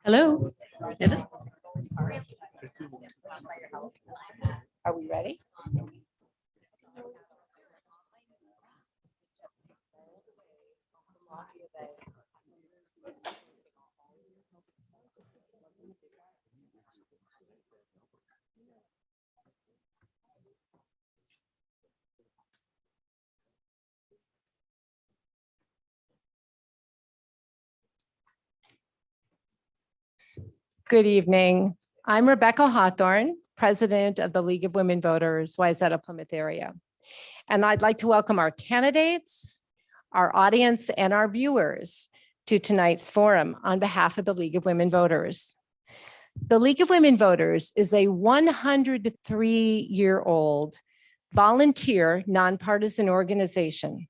Hello. It is. Are we ready? Good evening. I'm Rebecca Hawthorne, President of the League of Women Voters, Wayzata Plymouth area. And I'd like to welcome our candidates, our audience, and our viewers to tonight's forum on behalf of the League of Women Voters. The League of Women Voters is a 103-year-old volunteer nonpartisan organization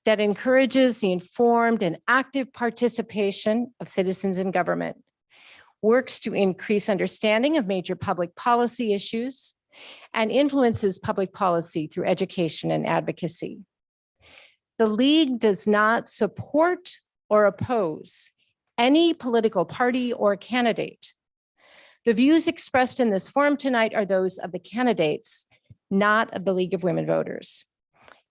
that encourages the informed and active participation of citizens in government, works to increase understanding of major public policy issues, and influences public policy through education and advocacy. The League does not support or oppose any political party or candidate. The views expressed in this forum tonight are those of the candidates, not of the League of Women Voters.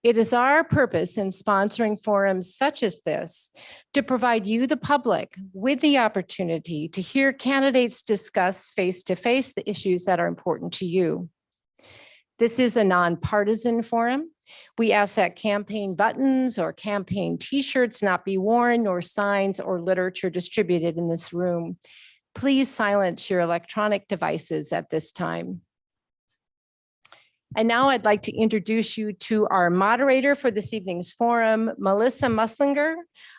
It is our purpose in sponsoring forums such as this to provide you, the public, with the opportunity to hear candidates discuss face-to-face the issues that are important to you. This is a nonpartisan forum. We ask that campaign buttons or campaign t-shirts not be worn, nor signs or literature distributed in this room. Please silence your electronic devices at this time. And now I'd like to introduce you to our moderator for this evening's forum, Melissa Muslinger,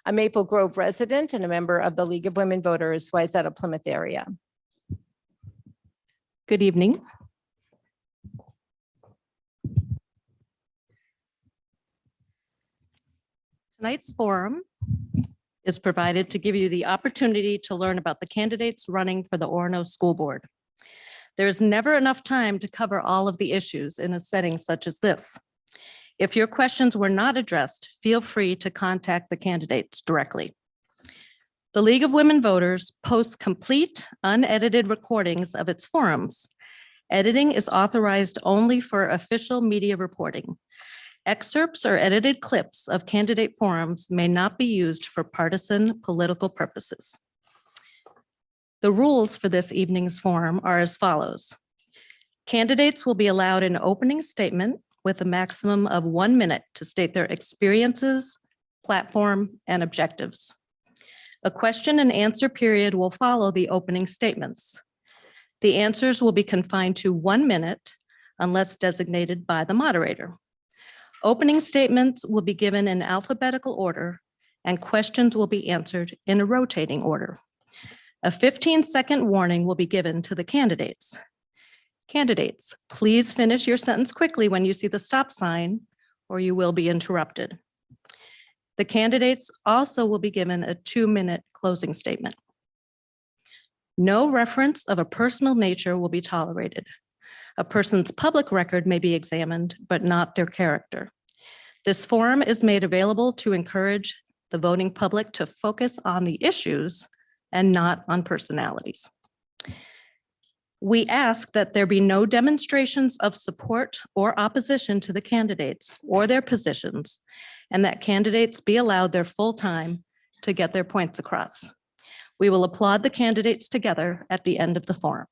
a Maple Grove resident and a member of the League of Women Voters, Wayzata Plymouth area. Good evening. Tonight's forum is provided to give you the opportunity to learn about the candidates running for the Orono School Board. There is never enough time to cover all of the issues in a setting such as this. If your questions were not addressed, feel free to contact the candidates directly. The League of Women Voters posts complete, unedited recordings of its forums. Editing is authorized only for official media reporting. Excerpts or edited clips of candidate forums may not be used for partisan political purposes. The rules for this evening's forum are as follows. Candidates will be allowed an opening statement with a maximum of 1 minute to state their experiences, platform, and objectives. A question and answer period will follow the opening statements. The answers will be confined to 1 minute unless designated by the moderator. Opening statements will be given in alphabetical order and questions will be answered in a rotating order. A 15-second warning will be given to the candidates. Candidates, please finish your sentence quickly when you see the stop sign or you will be interrupted. The candidates also will be given a 2-minute closing statement. No reference of a personal nature will be tolerated. A person's public record may be examined, but not their character. This forum is made available to encourage the voting public to focus on the issues and not on personalities. We ask that there be no demonstrations of support or opposition to the candidates or their positions, and that candidates be allowed their full time to get their points across. We will applaud the candidates together at the end of the forum.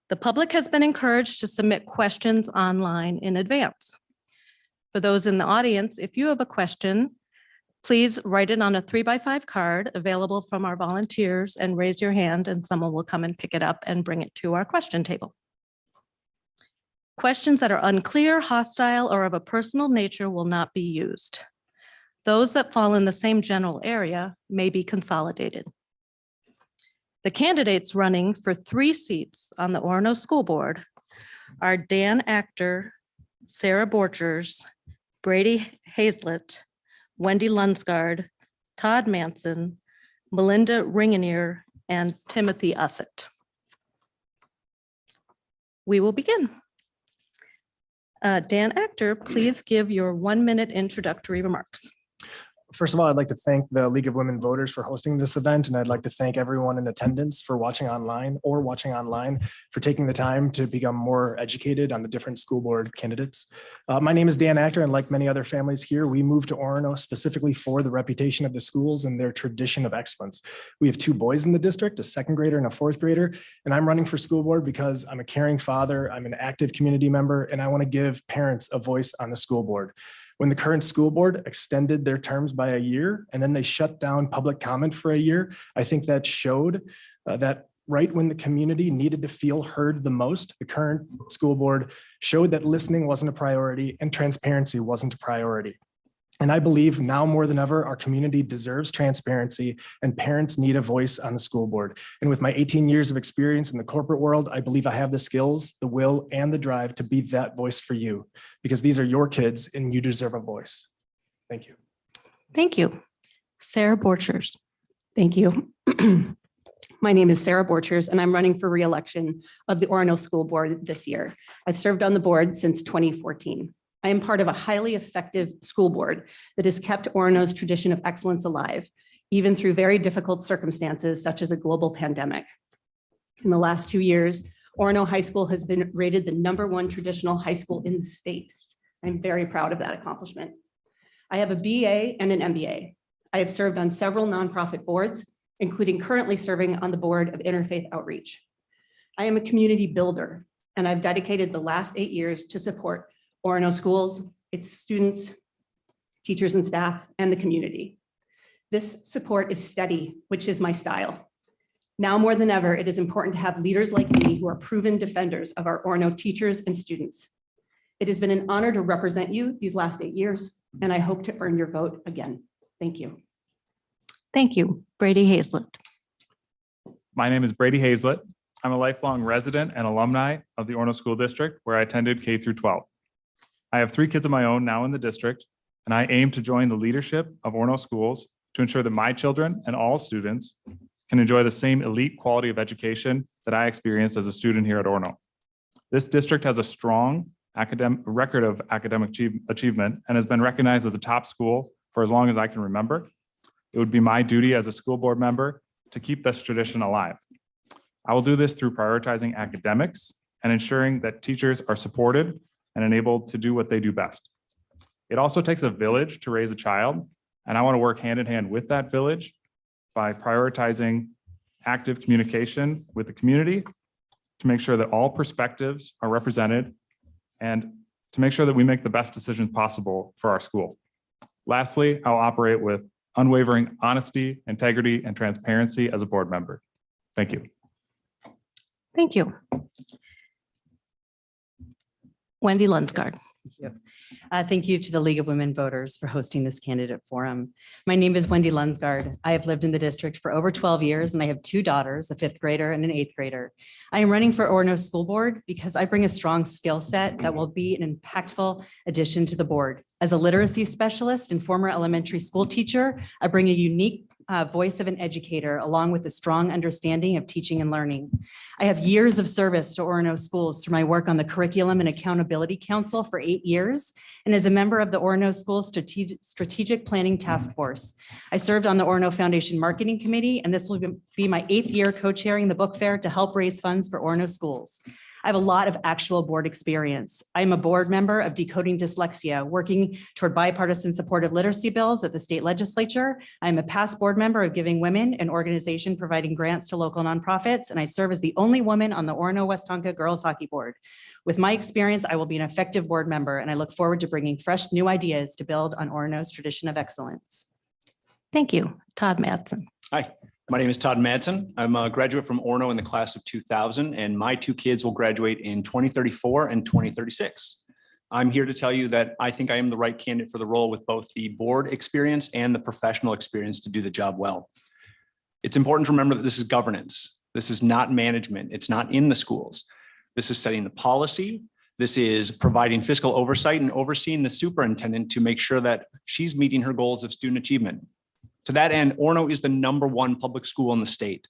The public has been encouraged to submit questions online in advance. For those in the audience, if you have a question, please write it on a 3x5 card available from our volunteers and raise your hand and someone will come and pick it up and bring it to our question table. Questions that are unclear, hostile, or of a personal nature will not be used. Those that fall in the same general area may be consolidated. The candidates running for 3 seats on the Orono School Board are Dan Actor, Sarah Borchers, Brady Hazlett, Wendy Lunsgaard, Todd Manson, Melinda Ringenier, and Timothy Ussett. We will begin. Dan Actor, please give your 1-minute introductory remarks. First of all, I'd like to thank the League of Women Voters for hosting this event, and I'd like to thank everyone in attendance for watching online for taking the time to become more educated on the different school board candidates. My name is Dan Actor, and like many other families here, we moved to Orono specifically for the reputation of the schools and their tradition of excellence. We have 2 boys in the district, a 2nd grader and a 4th grader, and I'm running for school board because I'm a caring father, I'm an active community member, and I want to give parents a voice on the school board. When the current school board extended their terms by a year and then they shut down public comment for a year, I think that showed that right when the community needed to feel heard the most, the current school board showed that listening wasn't a priority and transparency wasn't a priority. And I believe now more than ever, our community deserves transparency and parents need a voice on the school board. And with my 18 years of experience in the corporate world, I believe I have the skills, the will, and the drive to be that voice for you, because these are your kids and you deserve a voice. Thank you. Thank you. Sarah Borchers. Thank you. My name is Sarah Borchers, and I'm running for re-election of the Orono School Board this year. I've served on the board since 2014. I am part of a highly effective school board that has kept Orono's tradition of excellence alive, even through very difficult circumstances such as a global pandemic. In the last 2 years, Orono High School has been rated the #1 traditional high school in the state. I'm very proud of that accomplishment. I have a BA and an MBA. I have served on several nonprofit boards, including currently serving on the board of Interfaith Outreach. I am a community builder, and I've dedicated the last 8 years to support Orono schools, its students, teachers and staff, and the community. This support is steady, which is my style. Now more than ever, it is important to have leaders like me who are proven defenders of our Orono teachers and students. It has been an honor to represent you these last 8 years, and I hope to earn your vote again. Thank you. Thank you. Brady Hazlett. My name is Brady Hazlett. I'm a lifelong resident and alumni of the Orono School District, where I attended K through 12. I have 3 kids of my own now in the district, and I aim to join the leadership of Orono schools to ensure that my children and all students can enjoy the same elite quality of education that I experienced as a student here at Orono. This district has a strong record of academic achievement and has been recognized as a top school for as long as I can remember. It would be my duty as a school board member to keep this tradition alive. I will do this through prioritizing academics and ensuring that teachers are supported and enabled to do what they do best. It also takes a village to raise a child, and I want to work hand in hand with that village by prioritizing active communication with the community to make sure that all perspectives are represented and to make sure that we make the best decisions possible for our school. Lastly, I'll operate with unwavering honesty, integrity, and transparency as a board member. Thank you. Thank you. Wendy Lunsgaard. Thank you to the League of Women Voters for hosting this candidate forum. My name is Wendy Lunsgaard. I have lived in the district for over 12 years and I have 2 daughters, a 5th grader and an 8th grader. I am running for Orono School Board because I bring a strong skill set that will be an impactful addition to the board. As a literacy specialist and former elementary school teacher, I bring a unique voice of an educator along with a strong understanding of teaching and learning. I have years of service to Orono schools through my work on the Curriculum and Accountability Council for 8 years and as a member of the Orono School Strategic Planning Task Force. I served on the Orono Foundation Marketing Committee, and this will be my 8th year co-chairing the book fair to help raise funds for Orono schools. I have a lot of actual board experience. I'm a board member of Decoding Dyslexia, working toward bipartisan supportive literacy bills at the state legislature. I'm a past board member of Giving Women, an organization providing grants to local nonprofits, and I serve as the only woman on the Orono Westonka Girls Hockey Board. With my experience, I will be an effective board member, and I look forward to bringing fresh new ideas to build on Orono's tradition of excellence. Thank you. Todd Madsen. Hi, my name is Todd Madsen. I'm a graduate from Orono in the class of 2000, and my 2 kids will graduate in 2034 and 2036. I'm here to tell you that I think I am the right candidate for the role with both the board experience and the professional experience to do the job well. It's important to remember that this is governance. This is not management. It's not in the schools. This is setting the policy. This is providing fiscal oversight and overseeing the superintendent to make sure that she's meeting her goals of student achievement. To that end, Orono is the #1 public school in the state.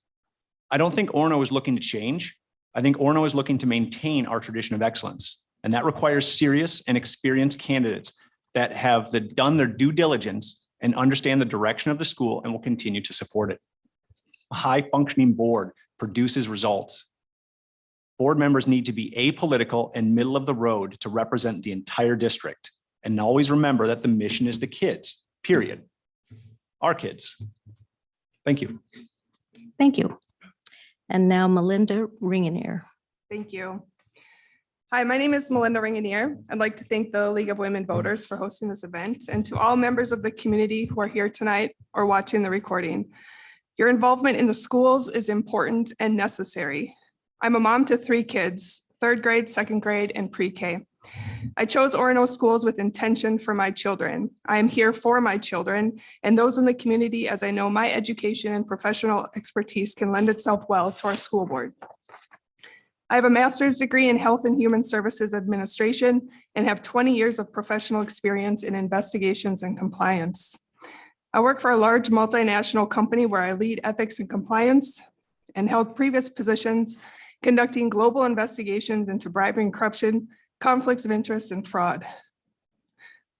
I don't think Orono is looking to change. I think Orono is looking to maintain our tradition of excellence. And that requires serious and experienced candidates that have done their due diligence and understand the direction of the school and will continue to support it. A high-functioning board produces results. Board members need to be apolitical and middle of the road to represent the entire district. And always remember that the mission is the kids, period. Our kids. Thank you. Thank you. And now Melinda Ringenier. Thank you. Hi, my name is Melinda Ringenier. I'd like to thank the League of Women Voters for hosting this event and to all members of the community who are here tonight or watching the recording. Your involvement in the schools is important and necessary. I'm a mom to 3 kids, 3rd grade, 2nd grade, and pre-K. I chose Orono schools with intention for my children. I am here for my children and those in the community, as I know my education and professional expertise can lend itself well to our school board. I have a master's degree in Health and Human Services Administration and have 20 years of professional experience in investigations and compliance. I work for a large multinational company where I lead ethics and compliance and held previous positions conducting global investigations into bribery and corruption, conflicts of interest, and fraud.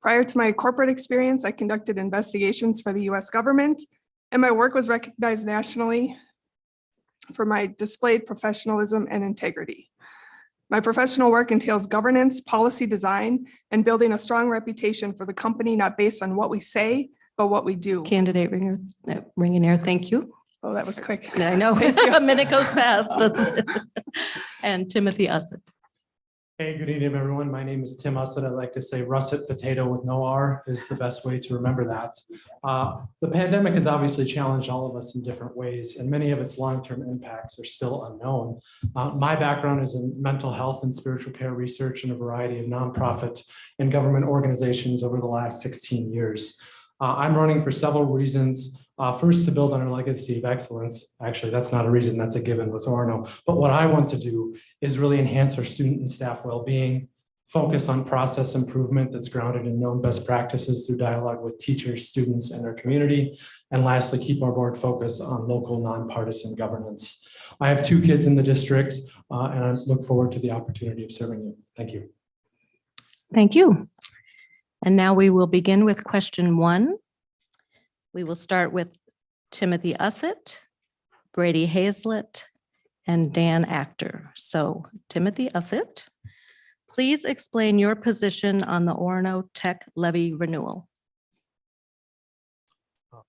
Prior to my corporate experience, I conducted investigations for the US government, and my work was recognized nationally for my displayed professionalism and integrity. My professional work entails governance, policy design, and building a strong reputation for the company, not based on what we say, but what we do. Candidate Ringenier, thank you. Oh, that was quick. I know, Thank you. a minute goes fast. doesn't it? And Timothy Ussett. Hey, good evening, everyone. My name is Tim Ussett. I like to say russet potato with no R is the best way to remember that. The pandemic has obviously challenged all of us in different ways, and many of its long-term impacts are still unknown. My background is in mental health and spiritual care research in a variety of nonprofit and government organizations over the last 16 years. I'm running for several reasons. First, to build on our legacy of excellence. Actually, that's not a reason, that's a given with Orono. But what I want to do is really enhance our student and staff well-being, focus on process improvement that's grounded in known best practices through dialogue with teachers, students, and our community. And lastly, keep our board focused on local nonpartisan governance. I have 2 kids in the district, and I look forward to the opportunity of serving you. Thank you. Thank you. And now we will begin with question 1. We will start with Timothy Ussett, Brady Hazlett, and Dan Actor. So Timothy Ussett, please explain your position on the Orono Tech Levy renewal.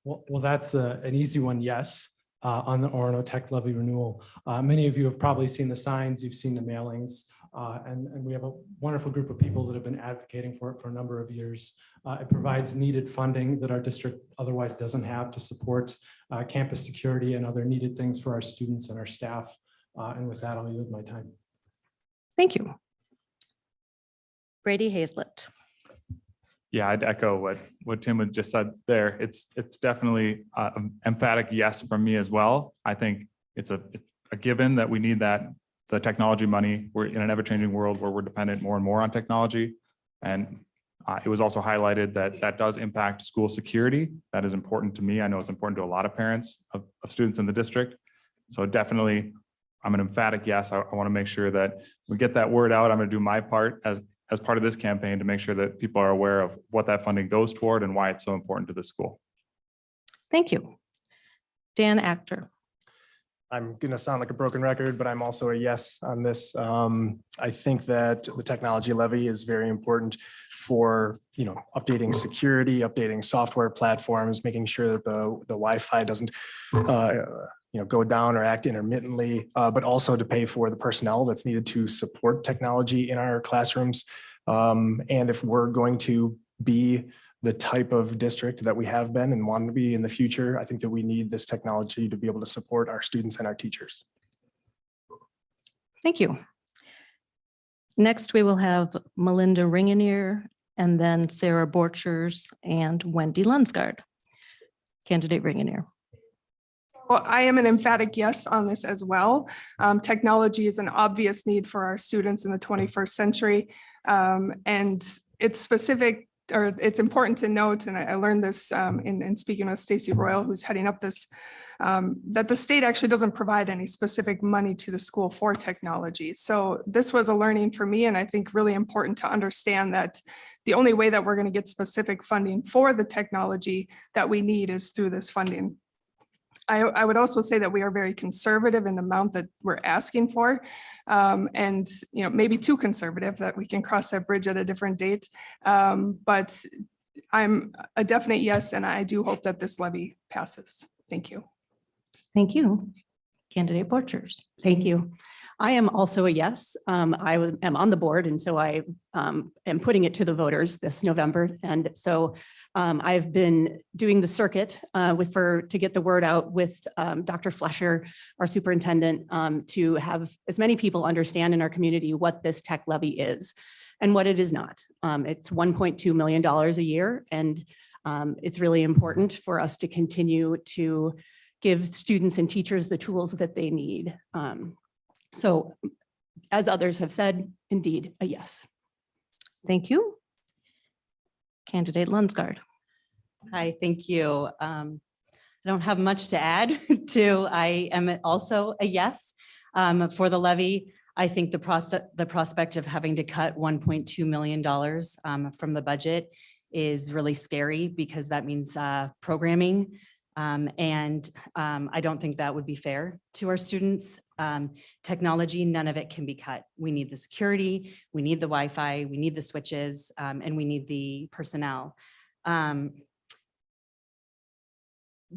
Well, that's an easy one, yes, on the Orono Tech Levy renewal. Many of you have probably seen the signs, you've seen the mailings, and we have a wonderful group of people that have been advocating for it for a number of years. It provides needed funding that our district otherwise doesn't have to support campus security and other needed things for our students and our staff. And with that, I'll yield my time. Thank you. Brady Hazlett. Yeah, I'd echo what Tim had just said there. It's definitely an emphatic yes from me as well. I think it's a given that we need the technology money. We're in an ever-changing world where we're dependent more and more on technology. And it was also highlighted that does impact school security. That is important to me. I know it's important to a lot of parents of students in the district. So definitely, I'm an emphatic yes. I want to make sure that we get that word out. I'm going to do my part as part of this campaign to make sure that people are aware of what that funding goes toward and why it's so important to the school. Thank you. Dan Actor. I'm going to sound like a broken record, but I'm also a yes on this. I think that the technology levy is very important for, updating security, updating software platforms, making sure that the Wi-Fi doesn't, go down or act intermittently, but also to pay for the personnel that's needed to support technology in our classrooms. And if we're going to be the type of district that we have been and want to be in the future, I think that we need this technology to be able to support our students and our teachers. Thank you. Next, we will have Melinda Ringenier and then Sarah Borchers and Wendy Lunsgaard. Candidate Ringenier. Well, I am an emphatic yes on this as well. Technology is an obvious need for our students in the 21st century. And it's specific, or it's important to note, and I learned this in speaking with Stacey Royal, who's heading up this, that the state actually doesn't provide any specific money to the school for technology. So this was a learning for me, and I think really important to understand that the only way that we're going to get specific funding for the technology that we need is through this funding. I would also say that we are very conservative in the amount that we're asking for. And, maybe too conservative, that we can cross that bridge at a different date. But I'm a definite yes, and I do hope that this levy passes. Thank you. Thank you. Candidate Borchers. Thank you. I am also a yes. Am on the board, and so I am putting it to the voters this November. And so I've been doing the circuit to get the word out with Dr. Flesher, our superintendent, to have as many people understand in our community what this tech levy is and what it is not. It's $1.2 million a year, and it's really important for us to continue to give students and teachers the tools that they need. So as others have said, indeed, a yes. Thank you. Candidate Lunsgaard. Hi, thank you. I don't have much to add to. I am also a yes for the levy. I think the prospect of having to cut $1.2 million from the budget is really scary, because that means programming. And I don't think that would be fair to our students. Technology, none of it can be cut. We need the security, we need the Wi-Fi, we need the switches, and we need the personnel.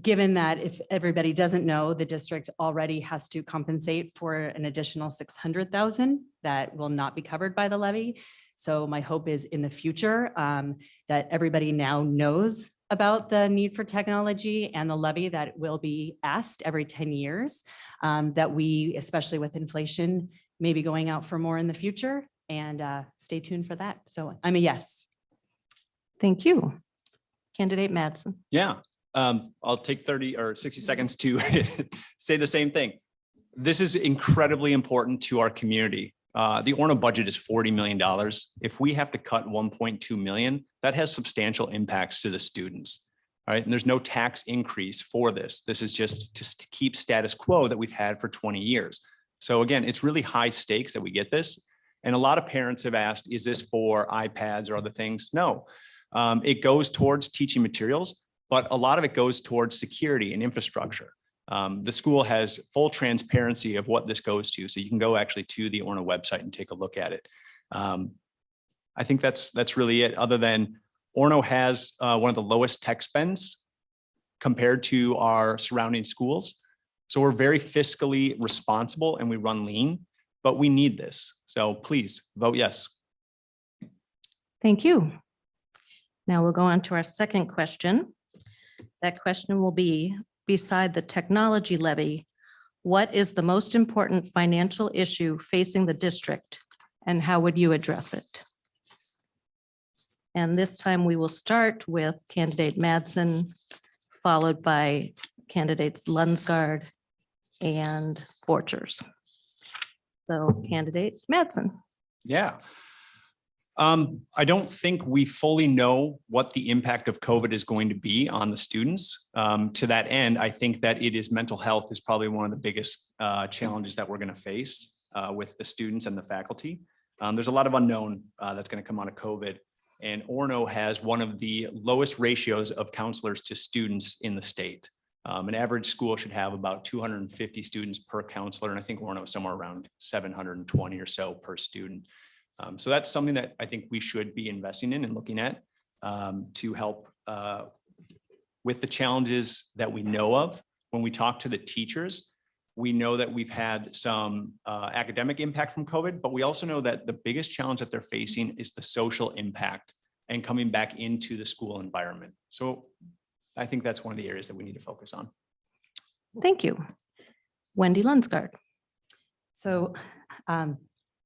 Given that, if everybody doesn't know, the district already has to compensate for an additional $600,000 that will not be covered by the levy. So my hope is in the future that everybody now knows about the need for technology and the levy that will be asked every 10 years, that we, especially with inflation, may be going out for more in the future, and stay tuned for that. So I'm a yes. Thank you. Candidate Madsen. Yeah, I'll take 30 or 60 seconds to say the same thing. This is incredibly important to our community. The Orono budget is $40 million. If we have to cut 1.2 million, that has substantial impacts to the students. All right, and there's no tax increase for this. This is just to keep status quo that we've had for 20 years. So again, it's really high stakes that we get this. And a lot of parents have asked, is this for iPads or other things? No, it goes towards teaching materials, but a lot of it goes towards security and infrastructure. The school has full transparency of what this goes to. So you can go actually to the Orono website and take a look at it. I think that's really it, other than Orono has one of the lowest tech spends compared to our surrounding schools. So we're very fiscally responsible and we run lean, but we need this. So please vote yes. Thank you. Now we'll go on to our second question. That question will be, beside the technology levy, what is the most important financial issue facing the district, and how would you address it? And this time we will start with candidate Madsen, followed by candidates Lunsgaard and Borchers. So candidate Madsen. Yeah. I don't think we fully know what the impact of COVID is going to be on the students. To that end, I think that mental health is probably one of the biggest challenges that we're going to face with the students and the faculty. There's a lot of unknown that's going to come out of COVID. And Orono has one of the lowest ratios of counselors to students in the state. An average school should have about 250 students per counselor. And I think Orono is somewhere around 720 or so per student. So that's something that I think we should be investing in and looking at to help with the challenges that we know of. When we talk to the teachers, we know that we've had some academic impact from COVID, but we also know that the biggest challenge that they're facing is the social impact and coming back into the school environment. So I think that's one of the areas that we need to focus on. Thank you. Wendy Lunsgaard. So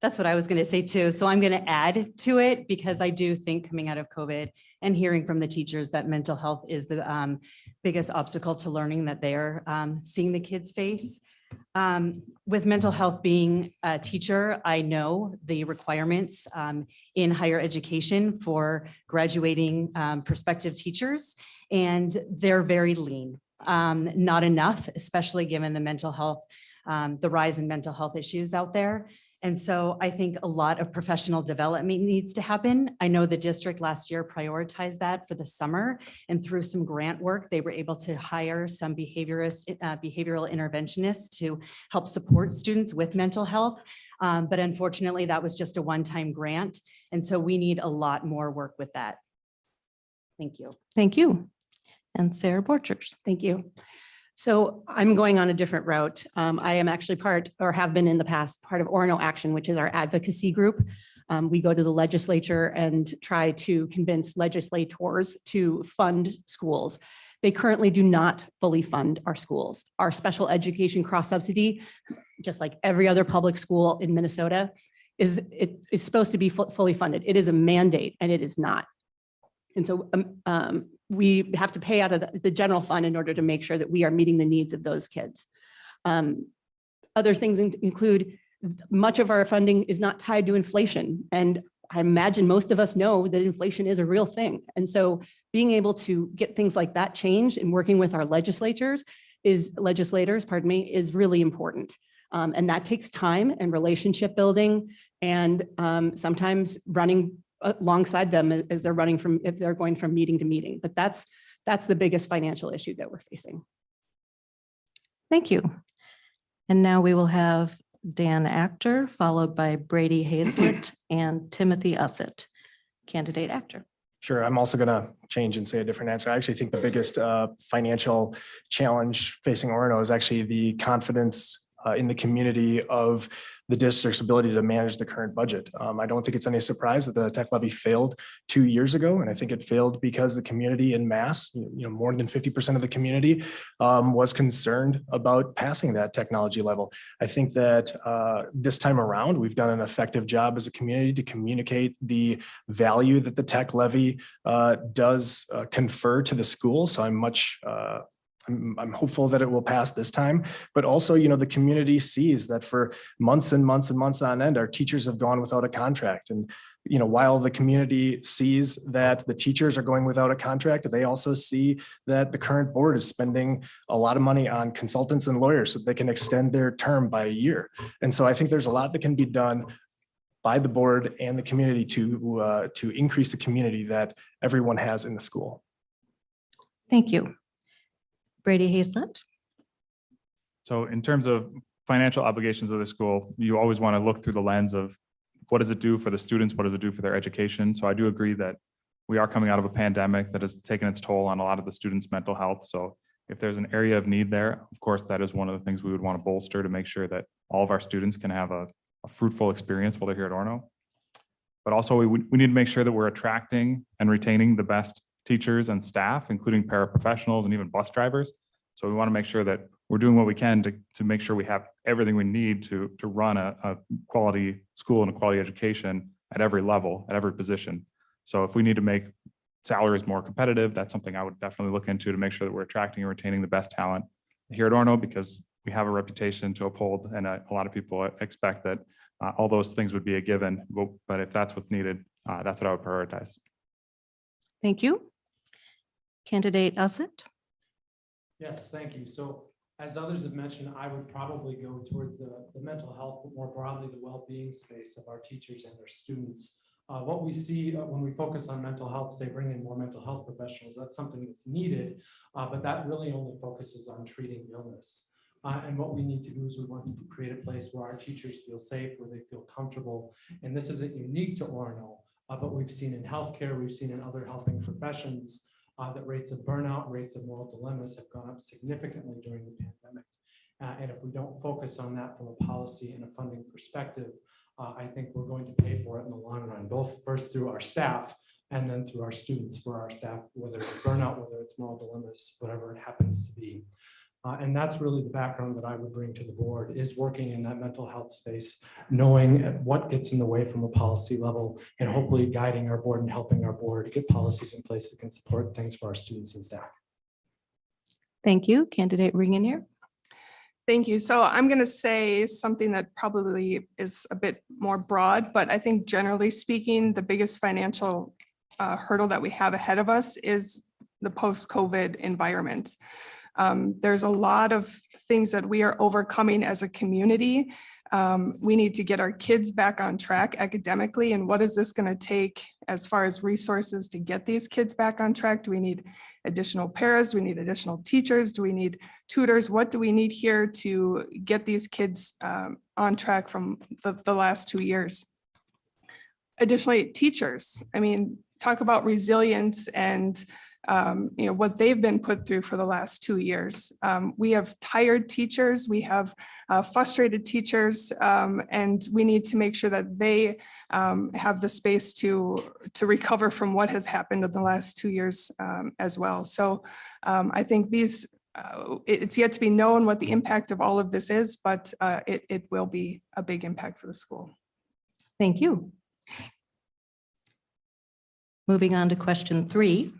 that's what I was going to say too. So I'm going to add to it, because I do think coming out of COVID and hearing from the teachers that mental health is the biggest obstacle to learning that they're seeing the kids face. With mental health, being a teacher, I know the requirements in higher education for graduating prospective teachers, and they're very lean. Not enough, especially given the mental health, the rise in mental health issues out there. And so I think a lot of professional development needs to happen. I know the district last year prioritized that for the summer, and through some grant work, they were able to hire some behavioral interventionists to help support students with mental health. But unfortunately, that was just a one-time grant. And so we need a lot more work with that. Thank you. Thank you. And Sarah Borchers. Thank you. So I'm going on a different route. I am actually part, or have been in the past, part of Orono Action, which is our advocacy group. We go to the legislature and try to convince legislators to fund schools. They currently do not fully fund our schools. Our special education cross subsidy, just like every other public school in Minnesota, is supposed to be fully funded. It is a mandate, and it is not. And so we have to pay out of the general fund in order to make sure that we are meeting the needs of those kids. Other things include much of our funding is not tied to inflation. And I imagine most of us know that inflation is a real thing. And so being able to get things like that changed and working with our legislators, is really important. And that takes time and relationship building, and sometimes running alongside them as they're if they're going from meeting to meeting. But that's the biggest financial issue that we're facing. Thank you. And now we will have Dan Actor, followed by Brady Hazlett and Timothy Ussett. Candidate Actor. Sure. I'm also going to change and say a different answer. I actually think the biggest financial challenge facing Orono is actually the confidence in the community of the district's ability to manage the current budget. I don't think it's any surprise that the tech levy failed 2 years ago. And I think it failed because the community in mass, more than 50% of the community was concerned about passing that technology level. I think that this time around, we've done an effective job as a community to communicate the value that the tech levy does confer to the school. So I'm hopeful that it will pass this time, but also, the community sees that for months and months and months on end, our teachers have gone without a contract. And, while the community sees that the teachers are going without a contract, they also see that the current board is spending a lot of money on consultants and lawyers so they can extend their term by a year. And so I think there's a lot that can be done by the board and the community to increase the community that everyone has in the school. Thank you. Brady Hazlett. So in terms of financial obligations of the school, you always want to look through the lens of what does it do for the students? What does it do for their education? So I do agree that we are coming out of a pandemic that has taken its toll on a lot of the students' mental health. So if there's an area of need there, of course, that is one of the things we would want to bolster to make sure that all of our students can have a fruitful experience while they're here at Orono. But also we need to make sure that we're attracting and retaining the best teachers and staff, including paraprofessionals and even bus drivers. So we want to make sure that we're doing what we can to make sure we have everything we need to run a quality school and a quality education at every level, at every position. So if we need to make salaries more competitive, that's something I would definitely look into to make sure that we're attracting and retaining the best talent here at Orono, because we have a reputation to uphold, and a lot of people expect that all those things would be a given. But if that's what's needed, that's what I would prioritize. Thank you. Candidate Ussett. Yes, thank you. So as others have mentioned, I would probably go towards the mental health, but more broadly, the well-being space of our teachers and their students. What we see when we focus on mental health, they bring in more mental health professionals. That's something that's needed, but that really only focuses on treating illness. And what we need to do is we want to create a place where our teachers feel safe, where they feel comfortable. And this isn't unique to Orono, but we've seen in healthcare, we've seen in other helping professions that rates of burnout, rates of moral dilemmas have gone up significantly during the pandemic. And if we don't focus on that from a policy and a funding perspective, I think we're going to pay for it in the long run, both first through our staff and then through our students for our staff, whether it's burnout, whether it's moral dilemmas, whatever it happens to be. And that's really the background that I would bring to the board, is working in that mental health space, knowing what gets in the way from a policy level, and hopefully guiding our board and helping our board to get policies in place that can support things for our students and staff. Thank you. Candidate Ringenier. Thank you. So I'm going to say something that probably is a bit more broad, but I think generally speaking, the biggest financial hurdle that we have ahead of us is the post-COVID environment. There's a lot of things that we are overcoming as a community We need to get our kids back on track academically. And what is this going to take as far as resources to get these kids back on track? Do we need additional paras? Do we need additional teachers? Do we need tutors? What do we need here to get these kids on track from the last 2 years? Additionally, teachers. I mean, talk about resilience and what they've been put through for the last 2 years. We have tired teachers, we have frustrated teachers, and we need to make sure that they have the space to recover from what has happened in the last 2 years as well. So I think it's yet to be known what the impact of all of this is, but it will be a big impact for the school. Thank you. Moving on to question 3.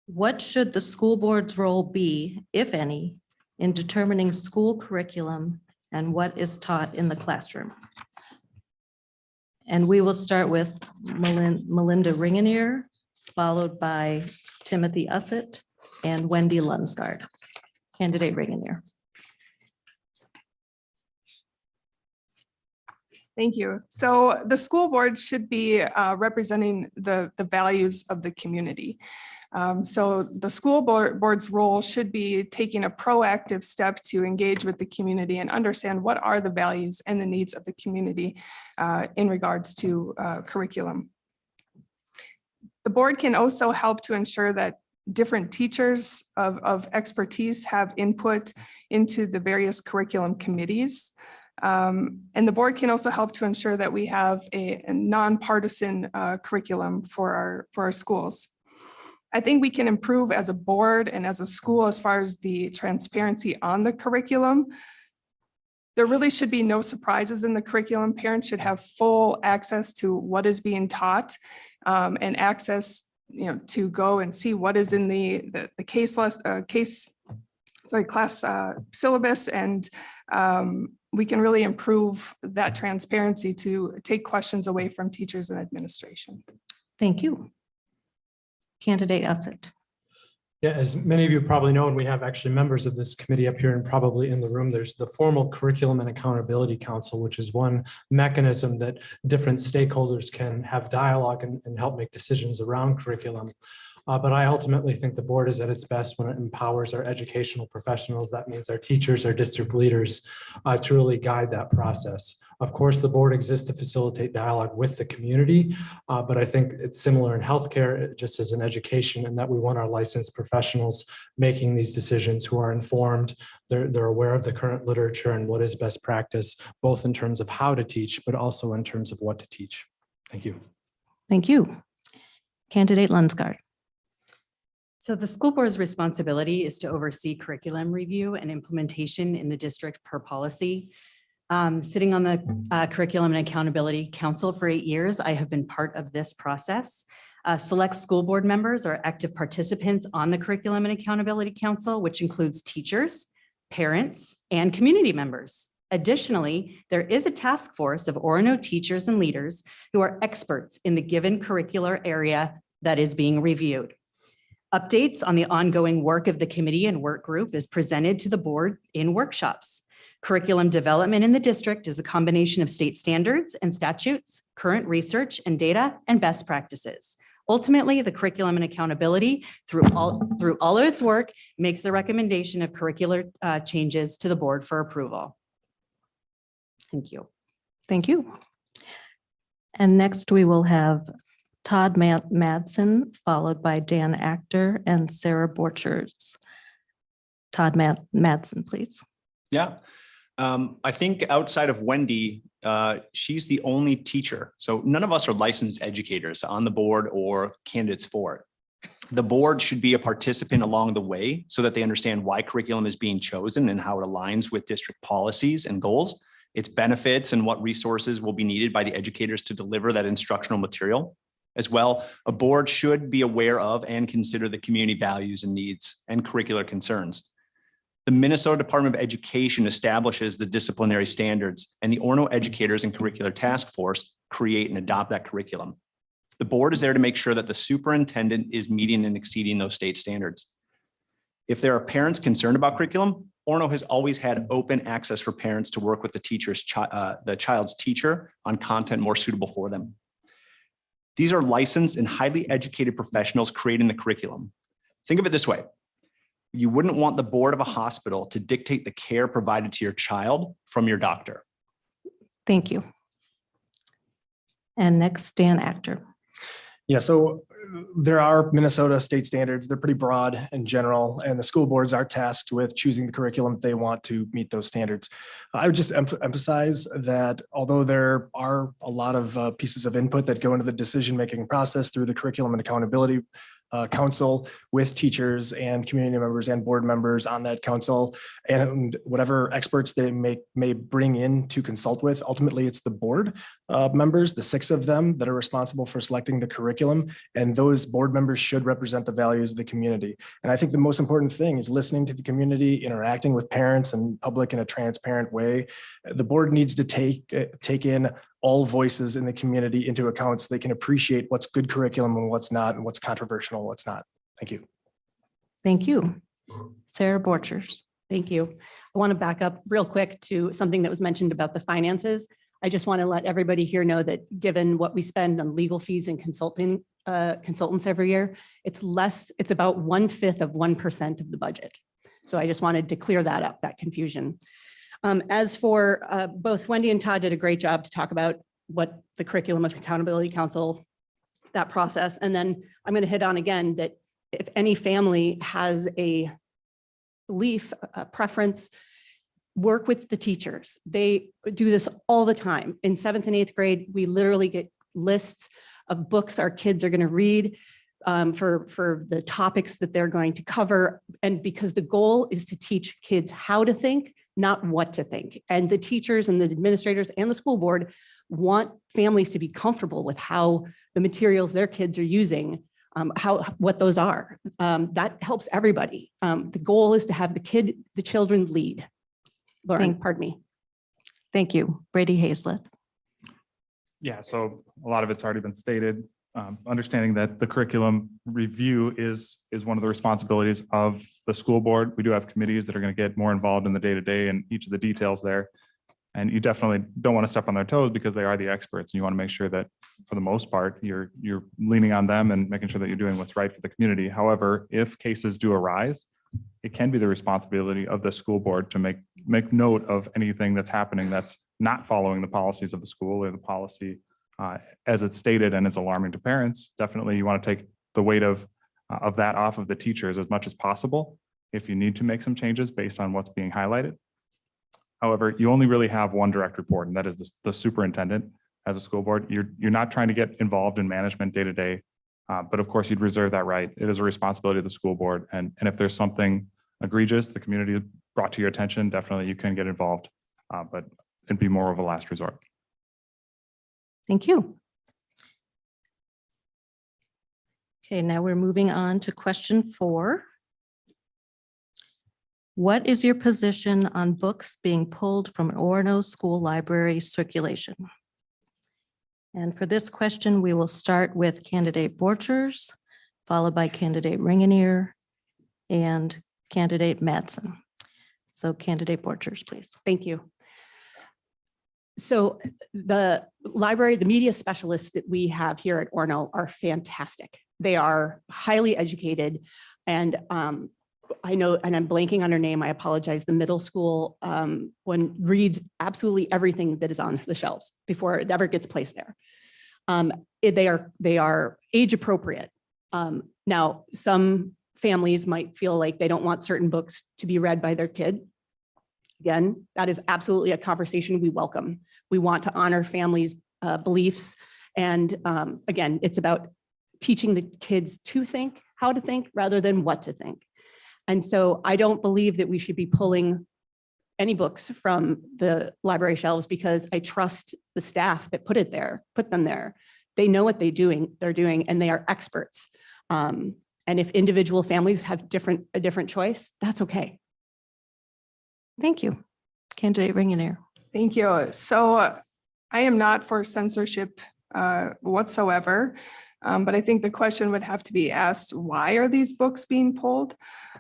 What should the school board's role be, if any, in determining school curriculum and what is taught in the classroom? And we will start with Melinda Ringenier, followed by Timothy Ussett and Wendy Lunsgaard. Candidate Ringenier. Thank you. So the school board should be representing the values of the community. So the school board's role should be taking a proactive step to engage with the community and understand what are the values and the needs of the community in regards to curriculum. The board can also help to ensure that different teachers of expertise have input into the various curriculum committees. And the board can also help to ensure that we have a nonpartisan curriculum for our schools. I think we can improve as a board and as a school as far as the transparency on the curriculum. There really should be no surprises in the curriculum. Parents should have full access to what is being taught and access, to go and see what is in the class syllabus, and we can really improve that transparency to take questions away from teachers and administration. Thank you. Candidate Ussett. Yeah, as many of you probably know, and we have actually members of this committee up here and probably in the room, there's the formal Curriculum and Accountability Council, which is one mechanism that different stakeholders can have dialogue and help make decisions around curriculum. But I ultimately think the board is at its best when it empowers our educational professionals. That means our teachers, our district leaders, to really guide that process. Of course, the board exists to facilitate dialogue with the community, but I think it's similar in healthcare, just as in education, and that we want our licensed professionals making these decisions who are informed. They're aware of the current literature and what is best practice, both in terms of how to teach, but also in terms of what to teach. Thank you. Thank you. Candidate Lunsgaard. So the school board's responsibility is to oversee curriculum review and implementation in the district per policy. Sitting on the Curriculum and Accountability Council for 8 years, I have been part of this process. Select school board members are active participants on the Curriculum and Accountability Council, which includes teachers, parents, and community members. Additionally, there is a task force of Orono teachers and leaders who are experts in the given curricular area that is being reviewed. Updates on the ongoing work of the committee and work group is presented to the board in workshops. Curriculum development in the district is a combination of state standards and statutes, current research and data, and best practices. Ultimately, the Curriculum and Accountability through all of its work makes a recommendation of curricular changes to the board for approval. Thank you. Thank you. And next we will have Todd Madsen, followed by Dan Actor and Sarah Borchers. Todd Madsen, please. Yeah. I think outside of Wendy, she's the only teacher. So none of us are licensed educators on the board or candidates for it. The board should be a participant along the way so that they understand why curriculum is being chosen and how it aligns with district policies and goals, its benefits, and what resources will be needed by the educators to deliver that instructional material. As well, a board should be aware of and consider the community values and needs and curricular concerns. The Minnesota Department of Education establishes the disciplinary standards, and the Orono Educators and Curricular Task Force create and adopt that curriculum. The board is there to make sure that the superintendent is meeting and exceeding those state standards. If there are parents concerned about curriculum, Orono has always had open access for parents to work with the child's teacher on content more suitable for them. These are licensed and highly educated professionals creating the curriculum. Think of it this way. You wouldn't want the board of a hospital to dictate the care provided to your child from your doctor. Thank you. And next, Dan Actor. Yeah, so there are Minnesota state standards. They're pretty broad in general, and the school boards are tasked with choosing the curriculum they want to meet those standards. I would just emphasize that although there are a lot of pieces of input that go into the decision-making process through the Curriculum and Accountability Council with teachers and community members and board members on that council, and whatever experts they may bring in to consult with. Ultimately, it's the board members, the 6 of them, that are responsible for selecting the curriculum, and those board members should represent the values of the community. And I think the most important thing is listening to the community, interacting with parents and public in a transparent way. The board needs to take in all voices in the community into account so they can appreciate what's good curriculum and what's not, and what's controversial and what's not. Thank you. Thank you. Sarah Borchers. Thank you. I want to back up real quick to something that was mentioned about the finances. I just want to let everybody here know that given what we spend on legal fees and consultants every year, it's about 1/5 of 1% of the budget. So I just wanted to clear that up, that confusion. As for both Wendy and Todd did a great job to talk about what the Curriculum of Accountability Council, that process. And then I'm going to hit on again that if any family has a belief, a preference, work with the teachers. They do this all the time. In 7th and 8th grade, we literally get lists of books our kids are going to read for the topics that they're going to cover. And because the goal is to teach kids how to think, not what to think. And the teachers and the administrators and the school board want families to be comfortable with how the materials their kids are using, what those are. That helps everybody. The goal is to have the children learn, pardon me. Thank you. Brady Hazlett. Yeah, so a lot of it's already been stated. Understanding that the curriculum review is one of the responsibilities of the school board. We do have committees that are going to get more involved in the day-to-day and each of the details there. And you definitely don't want to step on their toes because they are the experts. And you want to make sure that for the most part, you're leaning on them and making sure that you're doing what's right for the community. However, if cases do arise, it can be the responsibility of the school board to make note of anything that's happening that's not following the policies of the school or the policy as it's stated and is alarming to parents. Definitely you want to take the weight of that off of the teachers as much as possible if you need to make some changes based on what's being highlighted. However, you only really have one direct report, and that is the superintendent as a school board. You're not trying to get involved in management day to day, but of course you'd reserve that right. It is a responsibility of the school board. And if there's something egregious the community brought to your attention, definitely you can get involved, but it'd be more of a last resort. Thank you. Okay, now we're moving on to question 4. What is your position on books being pulled from an Orono school library circulation? And for this question, we will start with candidate Borchers, followed by candidate Ringanier and candidate Madsen. So candidate Borchers, please. Thank you. So the library, the media specialists that we have here at Orono are fantastic. They are highly educated, and I know, and I'm blanking on her name, I apologize, the middle school one reads absolutely everything that is on the shelves before it ever gets placed there. They are age appropriate. Now, some families might feel like they don't want certain books to be read by their kid. Again, that is absolutely a conversation we welcome. We want to honor families' beliefs. And again, it's about teaching the kids to think, how to think, rather than what to think. And so I don't believe that we should be pulling any books from the library shelves because I trust the staff that put them there. They know what they're doing, and they are experts. And if individual families have a different choice, that's okay. Thank you. Candidate Ringanier. Thank you. So I am not for censorship whatsoever, but I think the question would have to be asked, why are these books being pulled?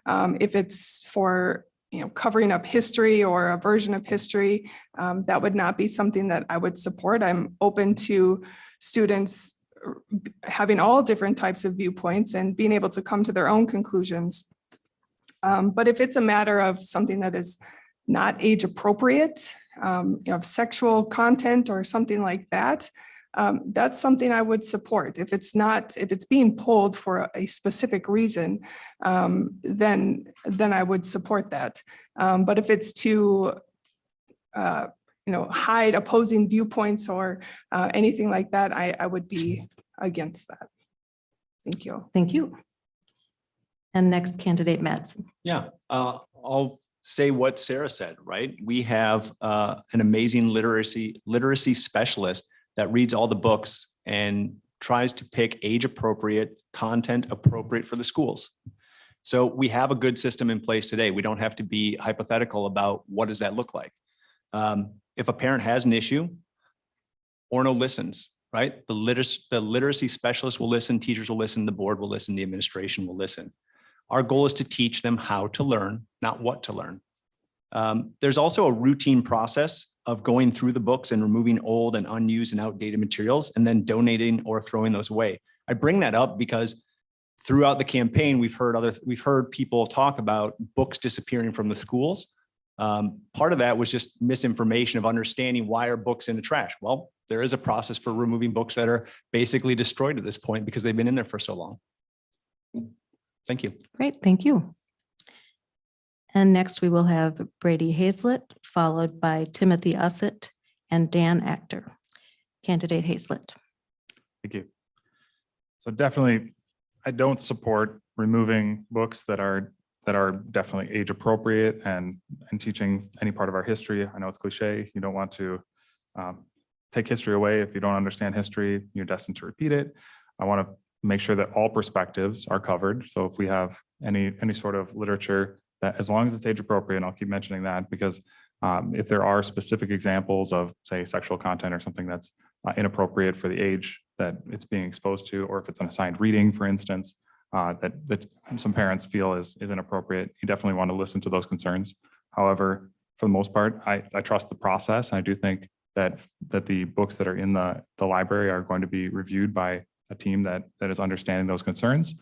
If it's for covering up history or a version of history. That would not be something that I would support. I'm open to students having all different types of viewpoints and being able to come to their own conclusions. But if it's a matter of something that is not age appropriate, of sexual content or something like that, that's something I would support. If it's being pulled for a specific reason, then I would support that. But if it's to hide opposing viewpoints or anything like that, I would be against that. Thank you. Thank you. And next candidate, Mattson. Yeah, I'll say what Sarah said, right? We have an amazing literacy specialist that reads all the books and tries to pick age appropriate content appropriate for the schools. So we have a good system in place today. We don't have to be hypothetical about what does that look like. If a parent has an issue, Orono listens, right? The literacy specialist will listen, teachers will listen, the board will listen, the administration will listen. Our goal is to teach them how to learn, not what to learn. There's also a routine process of going through the books and removing old and unused and outdated materials and then donating or throwing those away. I bring that up because throughout the campaign, we've heard people talk about books disappearing from the schools. Part of that was just misinformation of understanding why are books in the trash. Well, there is a process for removing books that are basically destroyed at this point because they've been in there for so long. Thank you. Great, thank you. And next we will have Brady Hazlett, followed by Timothy Ussett and Dan Actor. Candidate Hazlett. Thank you. So definitely, I don't support removing books that are definitely age appropriate and teaching any part of our history. I know it's cliche. You don't want to take history away. If you don't understand history, you're destined to repeat it. I want to make sure that all perspectives are covered. So if we have any sort of literature that, as long as it's age appropriate, and I'll keep mentioning that because if there are specific examples of, say, sexual content or something that's inappropriate for the age that it's being exposed to, or if it's an assigned reading, for instance, that some parents feel is inappropriate, you definitely want to listen to those concerns. However, for the most part, I trust the process. I do think that the books that are in the library are going to be reviewed by a team that is understanding those concerns.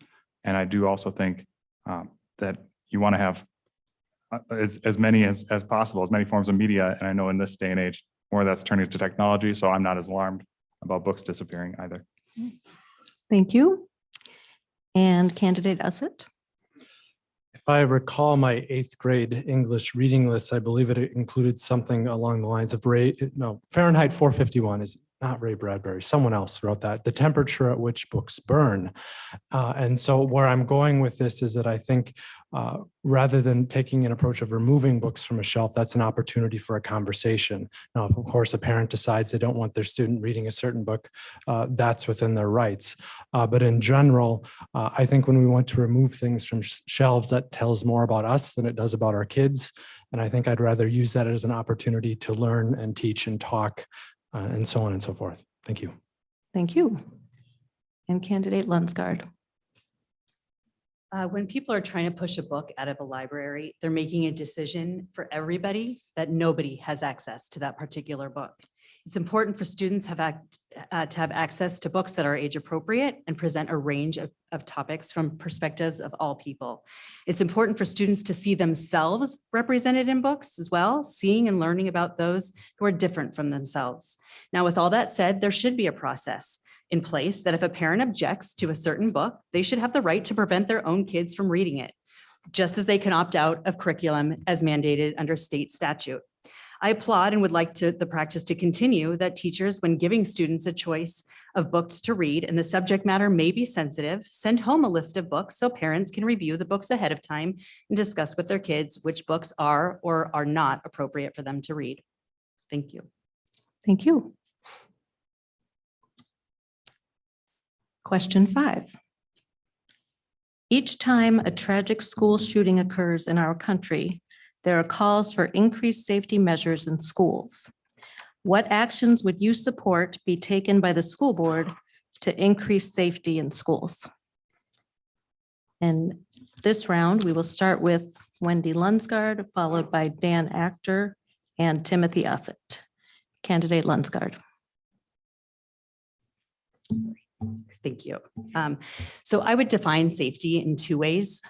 And I do also think that you want to have as many as possible, as many forms of media. And I know in this day and age, more of that's turning to technology. So I'm not as alarmed about books disappearing either. Thank you. And candidate Ussett. If I recall my 8th grade English reading list, I believe it included something along the lines of Fahrenheit 451 is not Ray Bradbury, someone else wrote that, the temperature at which books burn. And so where I'm going with this is that I think rather than taking an approach of removing books from a shelf, that's an opportunity for a conversation. Now, if, of course, a parent decides they don't want their student reading a certain book, that's within their rights. But in general, I think when we want to remove things from shelves, that tells more about us than it does about our kids. And I think I'd rather use that as an opportunity to learn and teach and talk and so on and so forth. Thank you. Thank you. And candidate Lunsgaard. When people are trying to push a book out of a library, they're making a decision for everybody that nobody has access to that particular book. It's important for students to have access to books that are age appropriate and present a range of topics from perspectives of all people. It's important for students to see themselves represented in books as well, seeing and learning about those who are different from themselves. Now, with all that said, there should be a process in place that if a parent objects to a certain book, they should have the right to prevent their own kids from reading it, just as they can opt out of curriculum as mandated under state statute. I applaud and would like the practice to continue that teachers, when giving students a choice of books to read and the subject matter may be sensitive, send home a list of books so parents can review the books ahead of time and discuss with their kids which books are or are not appropriate for them to read. Thank you. Thank you. Question 5. Each time a tragic school shooting occurs in our country, there are calls for increased safety measures in schools. What actions would you support be taken by the school board to increase safety in schools? And This round, we will start with Wendy Lunsgard, followed by Dan Actor and Timothy Ussett. Candidate Lunsgard. Thank you. So I would define safety in two ways.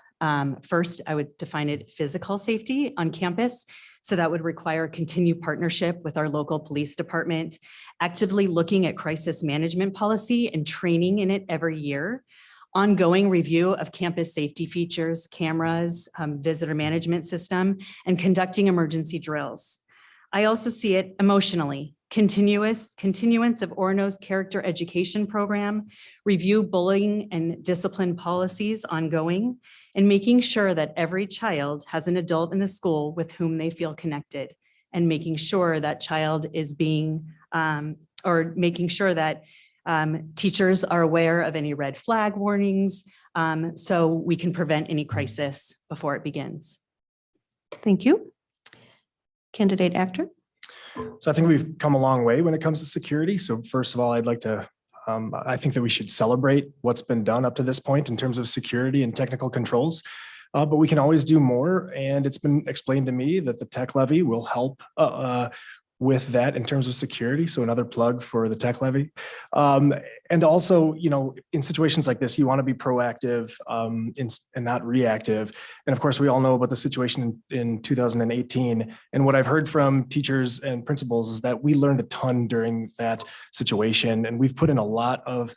First, I would define it physical safety on campus. So that would require continued partnership with our local police department, actively looking at crisis management policy and training in it every year, ongoing review of campus safety features, cameras, visitor management system, and conducting emergency drills. I also see it emotionally, continuance of Orono's character education program, review bullying and discipline policies ongoing, and making sure that every child has an adult in the school with whom they feel connected, and making sure that child is being, or making sure that teachers are aware of any red flag warnings, so we can prevent any crisis before it begins. Thank you. Candidate Actor. So I think we've come a long way when it comes to security. So first of all, I'd like to, I think that we should celebrate what's been done up to this point in terms of security and technical controls. But we can always do more. And it's been explained to me that the tech levy will help with that in terms of security. So another plug for the tech levy. And also, you know, in situations like this, you want to be proactive and not reactive. And of course, we all know about the situation in 2018. And what I've heard from teachers and principals is that we learned a ton during that situation. And we've put in a lot of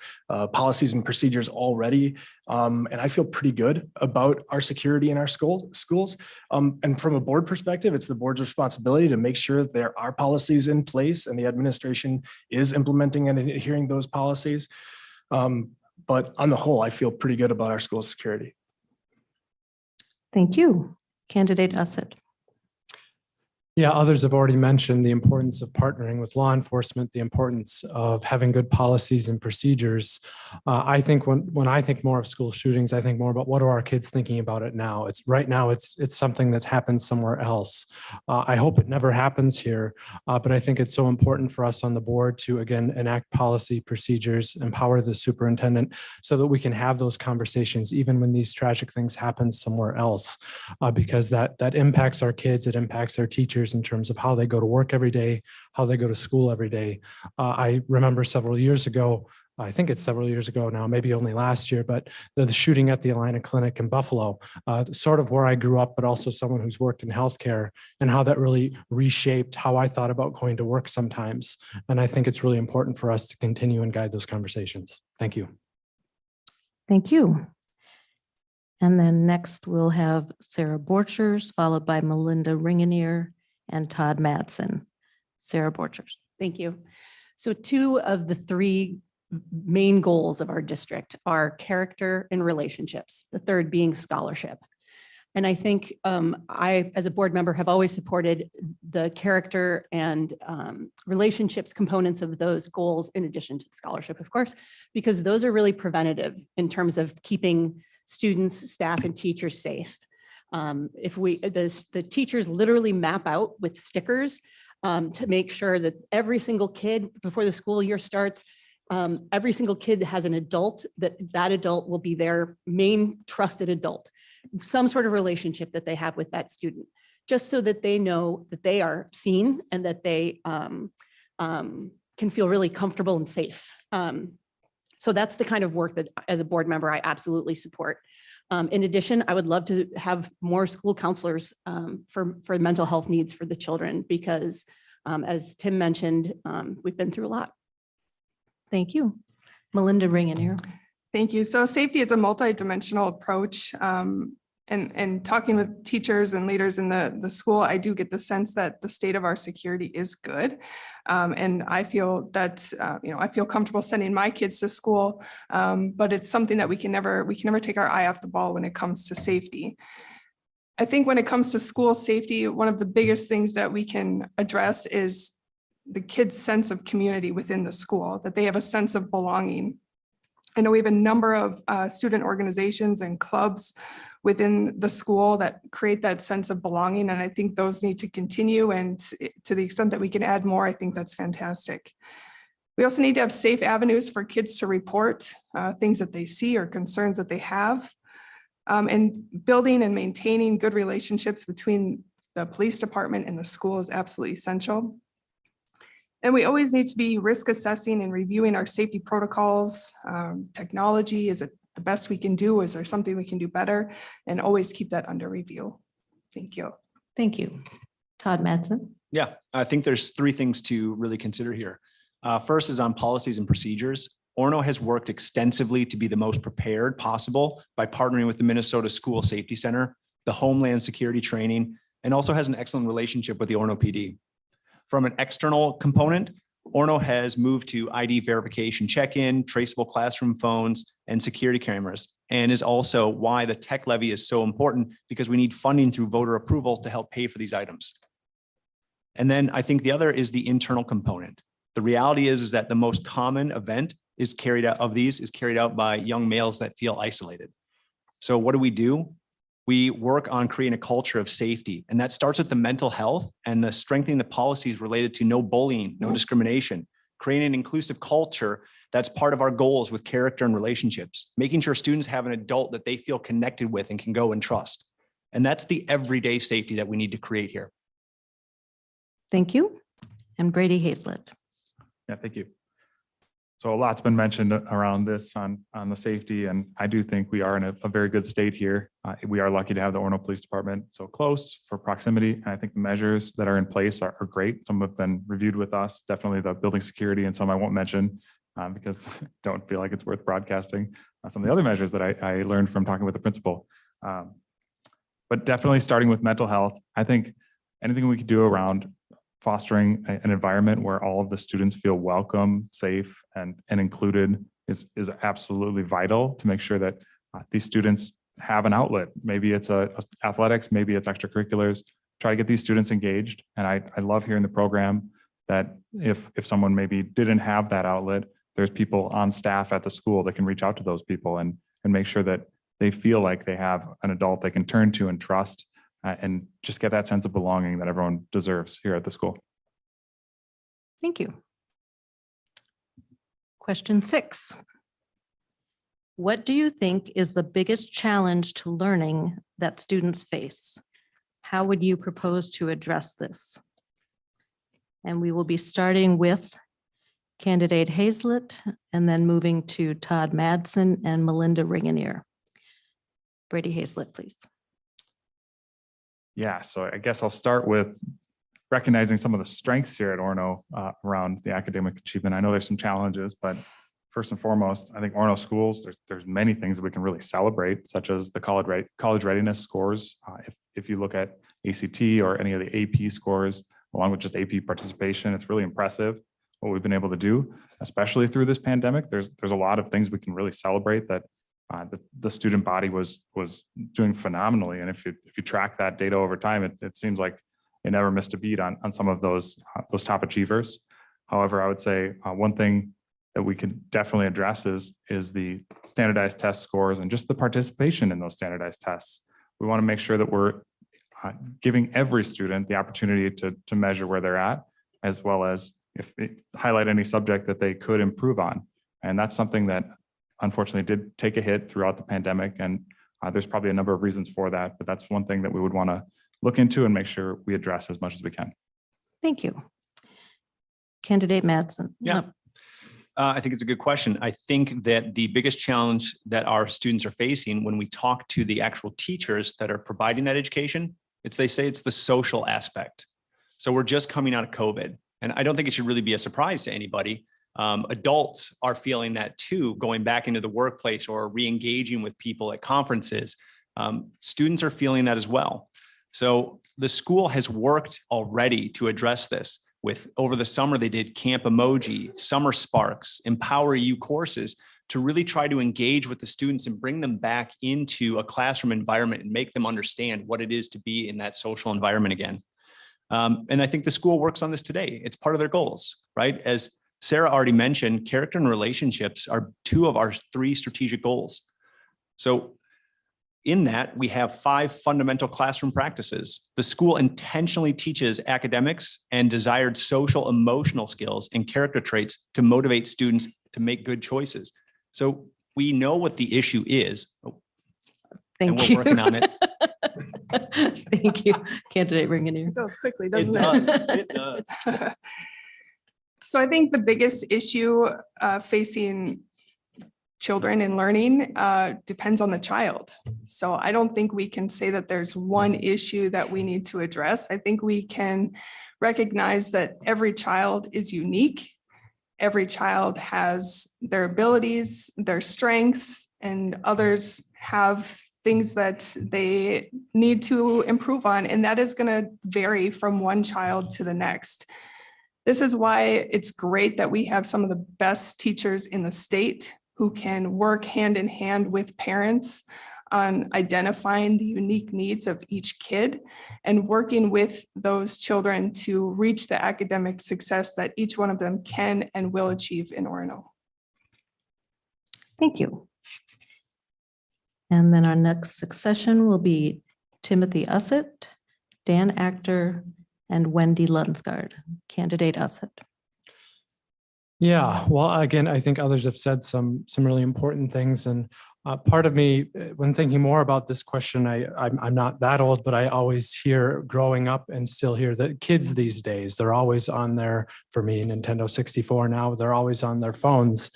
policies and procedures already. And I feel pretty good about our security in our schools. And from a board perspective, it's the board's responsibility to make sure there are policies in place and the administration is implementing and adhering those policies. But on the whole, I feel pretty good about our school security. Thank you. Candidate Ussett. Yeah, others have already mentioned the importance of partnering with law enforcement, the importance of having good policies and procedures. I think when I think more of school shootings, I think more about what are our kids thinking about it now. It's right now, it's something that's happened somewhere else. I hope it never happens here, but I think it's so important for us on the board to, again, enact policy procedures, empower the superintendent so that we can have those conversations even when these tragic things happen somewhere else, because that impacts our kids, it impacts our teachers in terms of how they go to work every day, how they go to school every day. I remember several years ago, I think it's several years ago now, maybe only last year, but the shooting at the Atlanta Clinic in Buffalo, sort of where I grew up, but also someone who's worked in healthcare, and how that really reshaped how I thought about going to work sometimes. And I think it's really important for us to continue and guide those conversations. Thank you. Thank you. And then next we'll have Sarah Borchers, followed by Melinda Ringenier and Todd Madsen. Sarah Borchers. Thank you. So two of the three main goals of our district are character and relationships, the third being scholarship. And I think I, as a board member, have always supported the character and relationships components of those goals, in addition to the scholarship, of course, because those are really preventative in terms of keeping students, staff, and teachers safe. If the teachers literally map out with stickers to make sure that every single kid before the school year starts, every single kid has an adult, that adult will be their main trusted adult, some sort of relationship that they have with that student, just so that they know that they are seen and that they can feel really comfortable and safe. So that's the kind of work that as a board member, I absolutely support. In addition, I would love to have more school counselors for mental health needs for the children, because as Tim mentioned, we've been through a lot. Thank you. Melinda Ringenier. Thank you. So safety is a multidimensional approach. And talking with teachers and leaders in the school, I do get the sense that the state of our security is good. And I feel that, I feel comfortable sending my kids to school, but it's something that we can never take our eye off the ball when it comes to safety. I think when it comes to school safety, one of the biggest things that we can address is the kids' sense of community within the school, that they have a sense of belonging. I know we have a number of student organizations and clubs within the school that create that sense of belonging. And I think those need to continue. And to the extent that we can add more, I think that's fantastic. We also need to have safe avenues for kids to report things that they see or concerns that they have. And building and maintaining good relationships between the police department and the school is absolutely essential. And we always need to be risk assessing and reviewing our safety protocols. Technology, is it the best we can do? Is there something we can do better? And always keep that under review. Thank you. Thank you. Todd Madsen. Yeah, I think there's three things to really consider here. First is on policies and procedures. Orono has worked extensively to be the most prepared possible by partnering with the Minnesota School Safety Center, the Homeland Security Training, and also has an excellent relationship with the Orono PD. From an external component, Orono has moved to ID verification check-in, traceable classroom phones, and security cameras, and is also why the tech levy is so important, because we need funding through voter approval to help pay for these items. And then I think the other is the internal component. The reality is that the most common event is carried out by young males that feel isolated. So what do? We work on creating a culture of safety, and that starts with the mental health and the strengthening the policies related to no bullying, no discrimination, creating an inclusive culture. That's part of our goals with character and relationships, making sure students have an adult that they feel connected with and can go and trust. And that's the everyday safety that we need to create here. Thank you. And Brady Hazlett. Yeah, thank you. So a lot's been mentioned around this on the safety, and I do think we are in a very good state here. We are lucky to have the Orono Police Department so close for proximity, and I think the measures that are in place are great. Some have been reviewed with us, definitely the building security, and some I won't mention because I don't feel like it's worth broadcasting. Some of the other measures that I learned from talking with the principal. But definitely starting with mental health, I think anything we could do around fostering an environment where all of the students feel welcome, safe, and included is absolutely vital to make sure that these students have an outlet. Maybe it's athletics, maybe it's extracurriculars. Try to get these students engaged. And I love hearing the program that if someone maybe didn't have that outlet, there's people on staff at the school that can reach out to those people and make sure that they feel like they have an adult they can turn to and trust. And just get that sense of belonging that everyone deserves here at the school. Thank you. Question 6. What do you think is the biggest challenge to learning that students face? How would you propose to address this? And we will be starting with candidate Hazlett and then moving to Todd Madsen and Melinda Ringenier. Brady Hazlett, please. Yeah, so I guess I'll start with recognizing some of the strengths here at Orono around the academic achievement. I know there's some challenges, but first and foremost, I think Orono schools, there's many things that we can really celebrate, such as the college readiness scores. If you look at ACT or any of the AP scores, along with just AP participation, it's really impressive what we've been able to do, especially through this pandemic. There's a lot of things we can really celebrate that the student body was doing phenomenally. And if you track that data over time, it seems like it never missed a beat on some of those top achievers. However, I would say one thing that we can definitely address is the standardized test scores and just the participation in those standardized tests. We want to make sure that we're giving every student the opportunity to measure where they're at, as well as highlight any subject that they could improve on. And that's something that unfortunately did take a hit throughout the pandemic. And there's probably a number of reasons for that, but that's one thing that we would want to look into and make sure we address as much as we can. Thank you. Candidate Madsen. Yeah. I think it's a good question. I think that the biggest challenge that our students are facing when we talk to the actual teachers that are providing that education, they say it's the social aspect. So we're just coming out of COVID, and I don't think it should really be a surprise to anybody. Adults are feeling that too, going back into the workplace or re-engaging with people at conferences. Students are feeling that as well. So the school has worked already to address this. Over the summer, they did Camp Emoji, Summer Sparks, Empower You courses to really try to engage with the students and bring them back into a classroom environment and make them understand what it is to be in that social environment again. And I think the school works on this today. It's part of their goals, right? As Sarah already mentioned, character and relationships are 2 of our 3 strategic goals. So in that, we have 5 fundamental classroom practices. The school intentionally teaches academics and desired social emotional skills and character traits to motivate students to make good choices. So we know what the issue is. and Thank we're you. working on it. Thank you, candidate Ringanier. It goes quickly, It doesn't does, it? it does. So I think the biggest issue facing children in learning depends on the child. So I don't think we can say that there's one issue that we need to address. I think we can recognize that every child is unique. Every child has their abilities, their strengths, and others have things that they need to improve on, and that is going to vary from one child to the next. This is why it's great that we have some of the best teachers in the state who can work hand in hand with parents on identifying the unique needs of each kid and working with those children to reach the academic success that each one of them can and will achieve in Orono. Thank you. And then our next succession will be Timothy Ussett, Dan Actor, and Wendy Lunsgaard. Candidate Ussett. Yeah, well, again, I think others have said some really important things. And part of me, when thinking more about this question, I'm not that old, but I always hear growing up and still hear that kids these days, they're always on their, for me, Nintendo 64 now, they're always on their phones.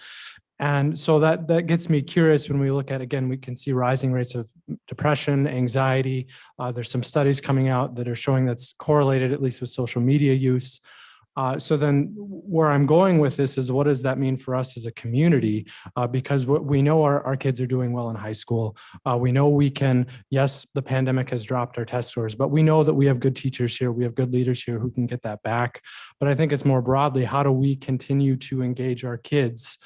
And so that gets me curious when we look at, again, we can see rising rates of depression, anxiety. There's some studies coming out that are showing that's correlated at least with social media use. So then where I'm going with this is what does that mean for us as a community? Because what we know our kids are doing well in high school. We know we can, yes, the pandemic has dropped our test scores, but we know that we have good teachers here. We have good leaders here who can get that back. But I think it's more broadly, how do we continue to engage our kids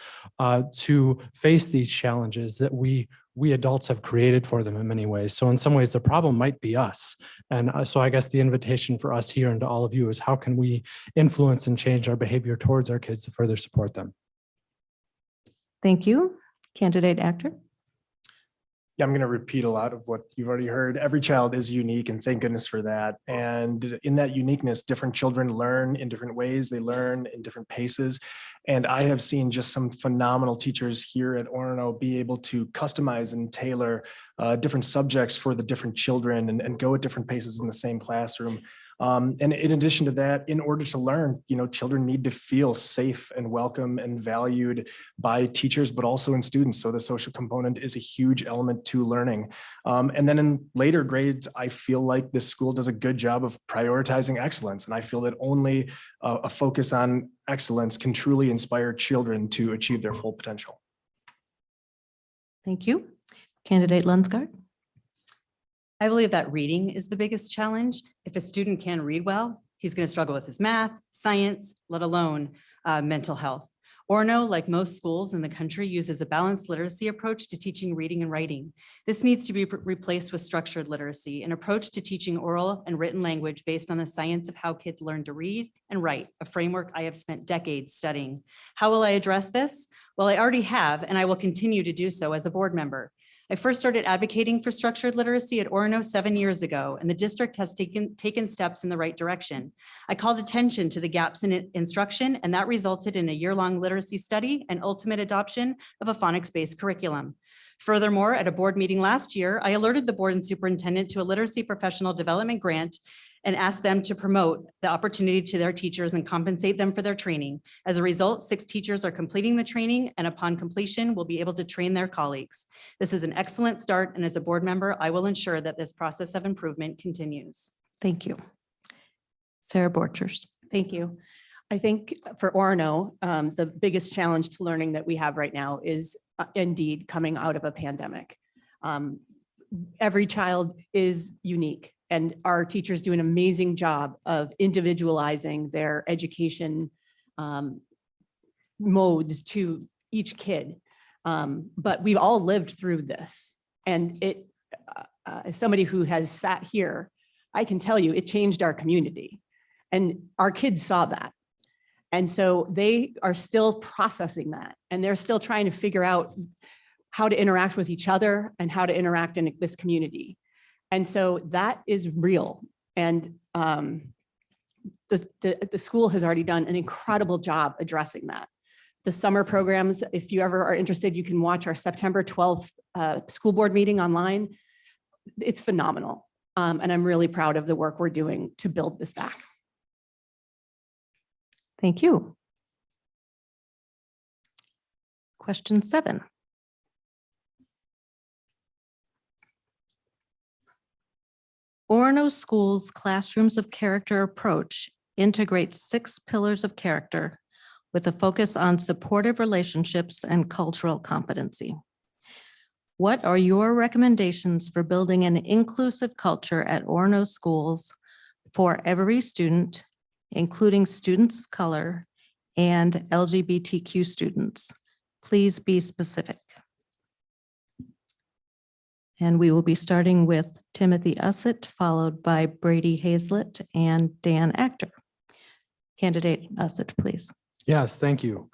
to face these challenges that we adults have created for them in many ways. So in some ways, the problem might be us. And so I guess the invitation for us here and to all of you is how can we influence and change our behavior towards our kids to further support them? Thank you. Candidate Actor. Yeah, I'm going to repeat a lot of what you've already heard. Every child is unique, and thank goodness for that. And in that uniqueness, different children learn in different ways. They learn in different paces. And I have seen just some phenomenal teachers here at Orono be able to customize and tailor different subjects for the different children and go at different paces in the same classroom. And in addition to that, in order to learn, children need to feel safe and welcome and valued by teachers, but also in students. So the social component is a huge element to learning. And then in later grades, I feel like this school does a good job of prioritizing excellence. And I feel that only a focus on excellence can truly inspire children to achieve their full potential. Thank you. Candidate Lunsgaard. I believe that reading is the biggest challenge. If a student can't read well, he's going to struggle with his math, science, let alone mental health. Orono, like most schools in the country, uses a balanced literacy approach to teaching reading and writing. This needs to be replaced with structured literacy, an approach to teaching oral and written language based on the science of how kids learn to read and write, a framework I have spent decades studying. How will I address this? Well, I already have, and I will continue to do so as a board member. I first started advocating for structured literacy at Orono 7 years ago, and the district has taken steps in the right direction. I called attention to the gaps in instruction, and that resulted in a year-long literacy study and ultimate adoption of a phonics-based curriculum. Furthermore, at a board meeting last year, I alerted the board and superintendent to a literacy professional development grant and asked them to promote the opportunity to their teachers and compensate them for their training. As a result, 6 teachers are completing the training, and upon completion, will be able to train their colleagues. This is an excellent start, and as a board member, I will ensure that this process of improvement continues. Thank you. Sarah Borchers. Thank you. I think for Orono, the biggest challenge to learning that we have right now is indeed coming out of a pandemic. Every child is unique, and our teachers do an amazing job of individualizing their education modes to each kid. But we've all lived through this, and as somebody who has sat here, I can tell you it changed our community, and our kids saw that. And so they are still processing that, and they're still trying to figure out how to interact with each other and how to interact in this community. And so that is real. And the school has already done an incredible job addressing that. The summer programs, if you ever are interested, you can watch our September 12th school board meeting online. it's phenomenal. And I'm really proud of the work we're doing to build this back. Thank you. Question 7. Orono School's Classrooms of Character approach integrates 6 pillars of character with a focus on supportive relationships and cultural competency. What are your recommendations for building an inclusive culture at Orono schools for every student, including students of color and LGBTQ students? Please be specific. And we will be starting with Timothy Ussett, followed by Brady Hazlett and Dan Actor. Candidate Ussett, please. Yes, thank you.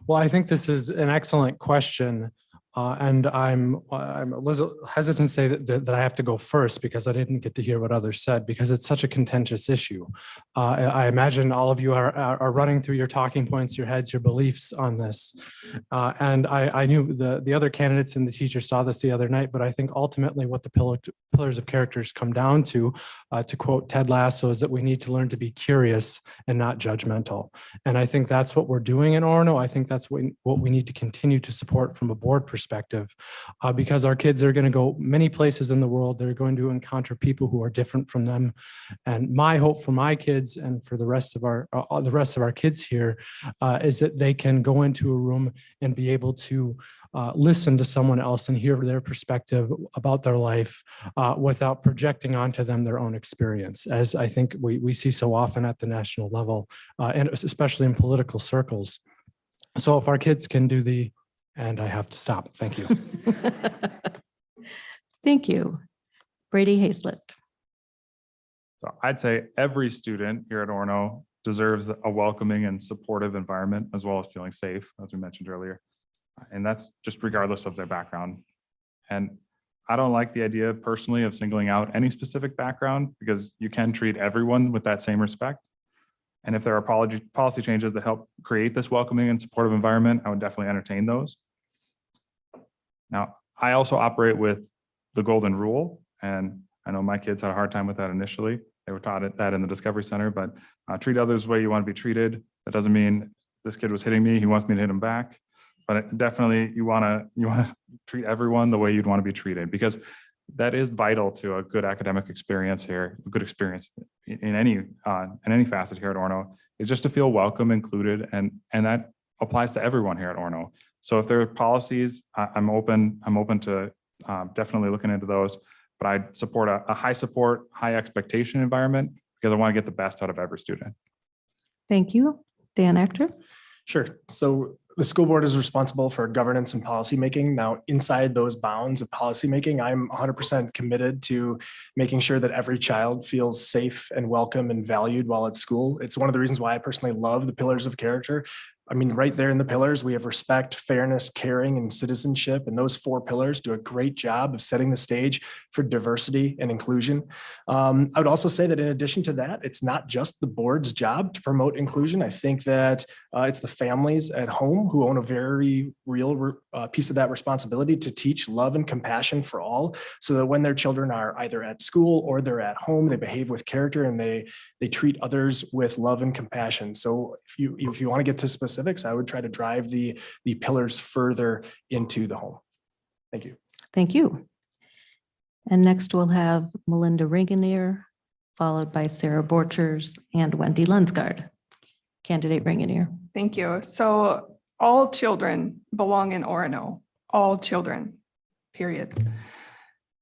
Well, I think this is an excellent question. And I'm a little hesitant to say that I have to go first because I didn't get to hear what others said because it's such a contentious issue. I imagine all of you are running through your talking points, your heads, your beliefs on this. And I knew the other candidates and the teachers saw this the other night, but I think ultimately what the pillars of characters come down to quote Ted Lasso, is that we need to learn to be curious and not judgmental. And I think that's what we're doing in Orono. I think that's what we need to continue to support from a board perspective, because our kids are going to go many places in the world. They're going to encounter people who are different from them. And my hope for my kids and for the rest of our kids here is that they can go into a room and be able to listen to someone else and hear their perspective about their life without projecting onto them their own experience, as I think we see so often at the national level, and especially in political circles. So if our kids can do and I have to stop. Thank you. Thank you. Brady Hazlett. So I'd say every student here at Orono deserves a welcoming and supportive environment, as well as feeling safe, as we mentioned earlier. And that's just regardless of their background. And I don't like the idea personally of singling out any specific background, because you can treat everyone with that same respect. And if there are policy changes that help create this welcoming and supportive environment, I would definitely entertain those. Now, I also operate with the golden rule, and I know my kids had a hard time with that initially. They were taught that in the Discovery Center, but treat others the way you want to be treated. That doesn't mean this kid was hitting me, he wants me to hit him back. But definitely you want to treat everyone the way you'd want to be treated, because that is vital to a good academic experience here, a good experience in any facet here at Orono, is just to feel welcome, included, and that applies to everyone here at Orono. So if there are policies, I'm open to definitely looking into those, but I support a high expectation environment, because I want to get the best out of every student. Thank you. Dan Actor. Sure. So the school board is responsible for governance and policymaking. Now, inside those bounds of policymaking, I'm 100% committed to making sure that every child feels safe and welcome and valued while at school. It's one of the reasons why I personally love the pillars of character. I mean, right there in the pillars, we have respect, fairness, caring, and citizenship. And those 4 pillars do a great job of setting the stage for diversity and inclusion. I would also say that in addition to that, it's not just the board's job to promote inclusion. I think that it's the families at home who own a very real piece of that responsibility to teach love and compassion for all, so that when their children are either at school or they're at home, they behave with character and they treat others with love and compassion. So if you want to get to specifics, I would try to drive the pillars further into the home. Thank you. Thank you. And next we'll have Melinda Ringenier, followed by Sarah Borchers and Wendy Lunsgaard. Candidate Ringenier. Thank you. So all children belong in Orono, all children, period.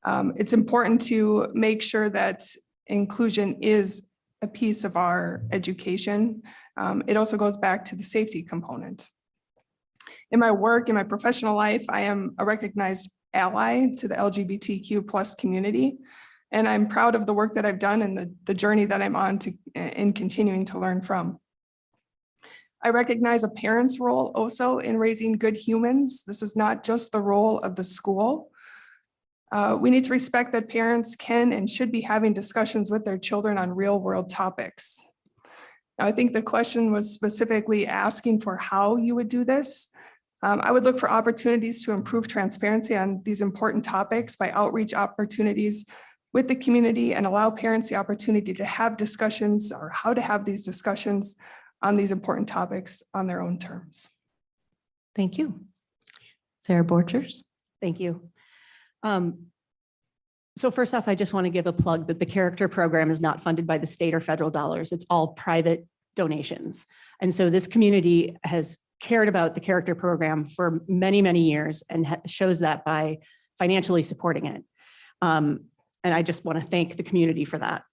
It's important to make sure that inclusion is a piece of our education. It also goes back to the safety component. In my work, in my professional life, I am a recognized ally to the LGBTQ+ community, and I'm proud of the work that I've done and the journey that I'm on in continuing to learn from. I recognize a parent's role also in raising good humans. This is not just the role of the school. We need to respect that parents can and should be having discussions with their children on real-world topics. Now, I think the question was specifically asking for how you would do this. I would look for opportunities to improve transparency on these important topics by outreach opportunities with the community and allow parents the opportunity to have discussions or how to have these discussions on these important topics on their own terms. Thank you. Sarah Borchers. Thank you. So first off, I just want to give a plug that the character program is not funded by the state or federal dollars. It's all private donations. And so this community has cared about the character program for many, many years and shows that by financially supporting it. And I just want to thank the community for that.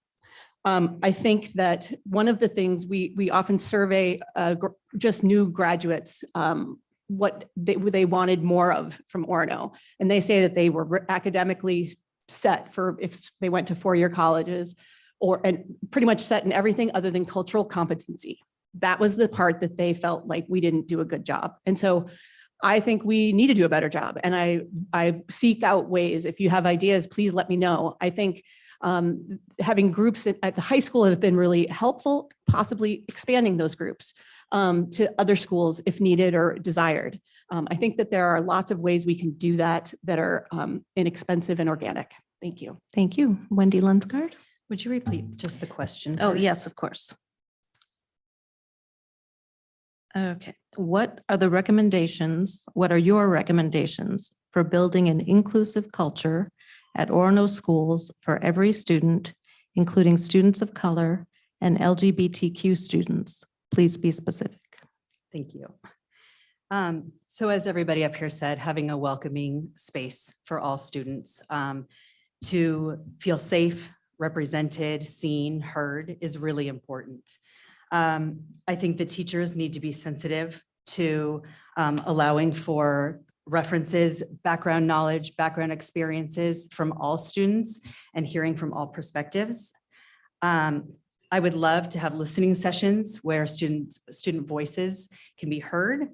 I think that one of the things we often survey just new graduates, what they wanted more of from Orono. And they say that they were academically set for if they went to four-year colleges and pretty much set in everything other than cultural competency. That was the part that they felt like we didn't do a good job. And so I think we need to do a better job. And I seek out ways. If you have ideas, please let me know. I think having groups at the high school have been really helpful, possibly expanding those groups to other schools if needed or desired. I think that there are lots of ways we can do that that are inexpensive and organic. Thank you. Thank you. Wendy Lunsgaard. Would you repeat just the question? Oh, yes, of course. Okay. What are your recommendations for building an inclusive culture at Orono schools for every student, including students of color and LGBTQ students? Please be specific. Thank you. So as everybody up here said, having a welcoming space for all students to feel safe, represented, seen, heard is really important. I think the teachers need to be sensitive to allowing for references, background knowledge, background experiences from all students and hearing from all perspectives. I would love to have listening sessions where student voices can be heard.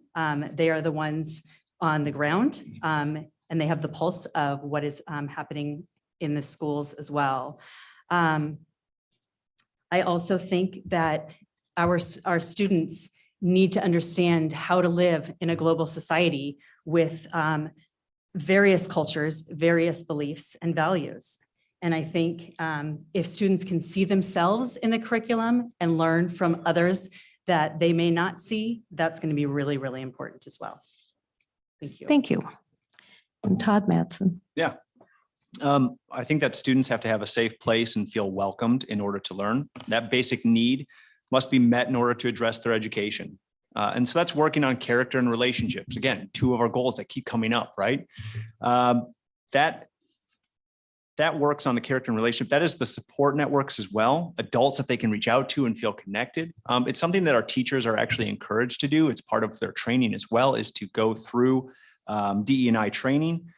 They are the ones on the ground and they have the pulse of what is happening in the schools as well. I also think that our students need to understand how to live in a global society with various cultures, various beliefs and values. And I think if students can see themselves in the curriculum and learn from others that they may not see, that's going to be really, really important as well. Thank you. Thank you. And Todd Mattson. Yeah. I think that students have to have a safe place and feel welcomed in order to learn. That basic need must be met in order to address their education. And so that's working on character and relationships. Again, two of our goals that keep coming up, right? That works on the character and relationship. That is the support networks as well, adults that they can reach out to and feel connected. It's something that our teachers are actually encouraged to do. It's part of their training as well, is to go through DE&I training.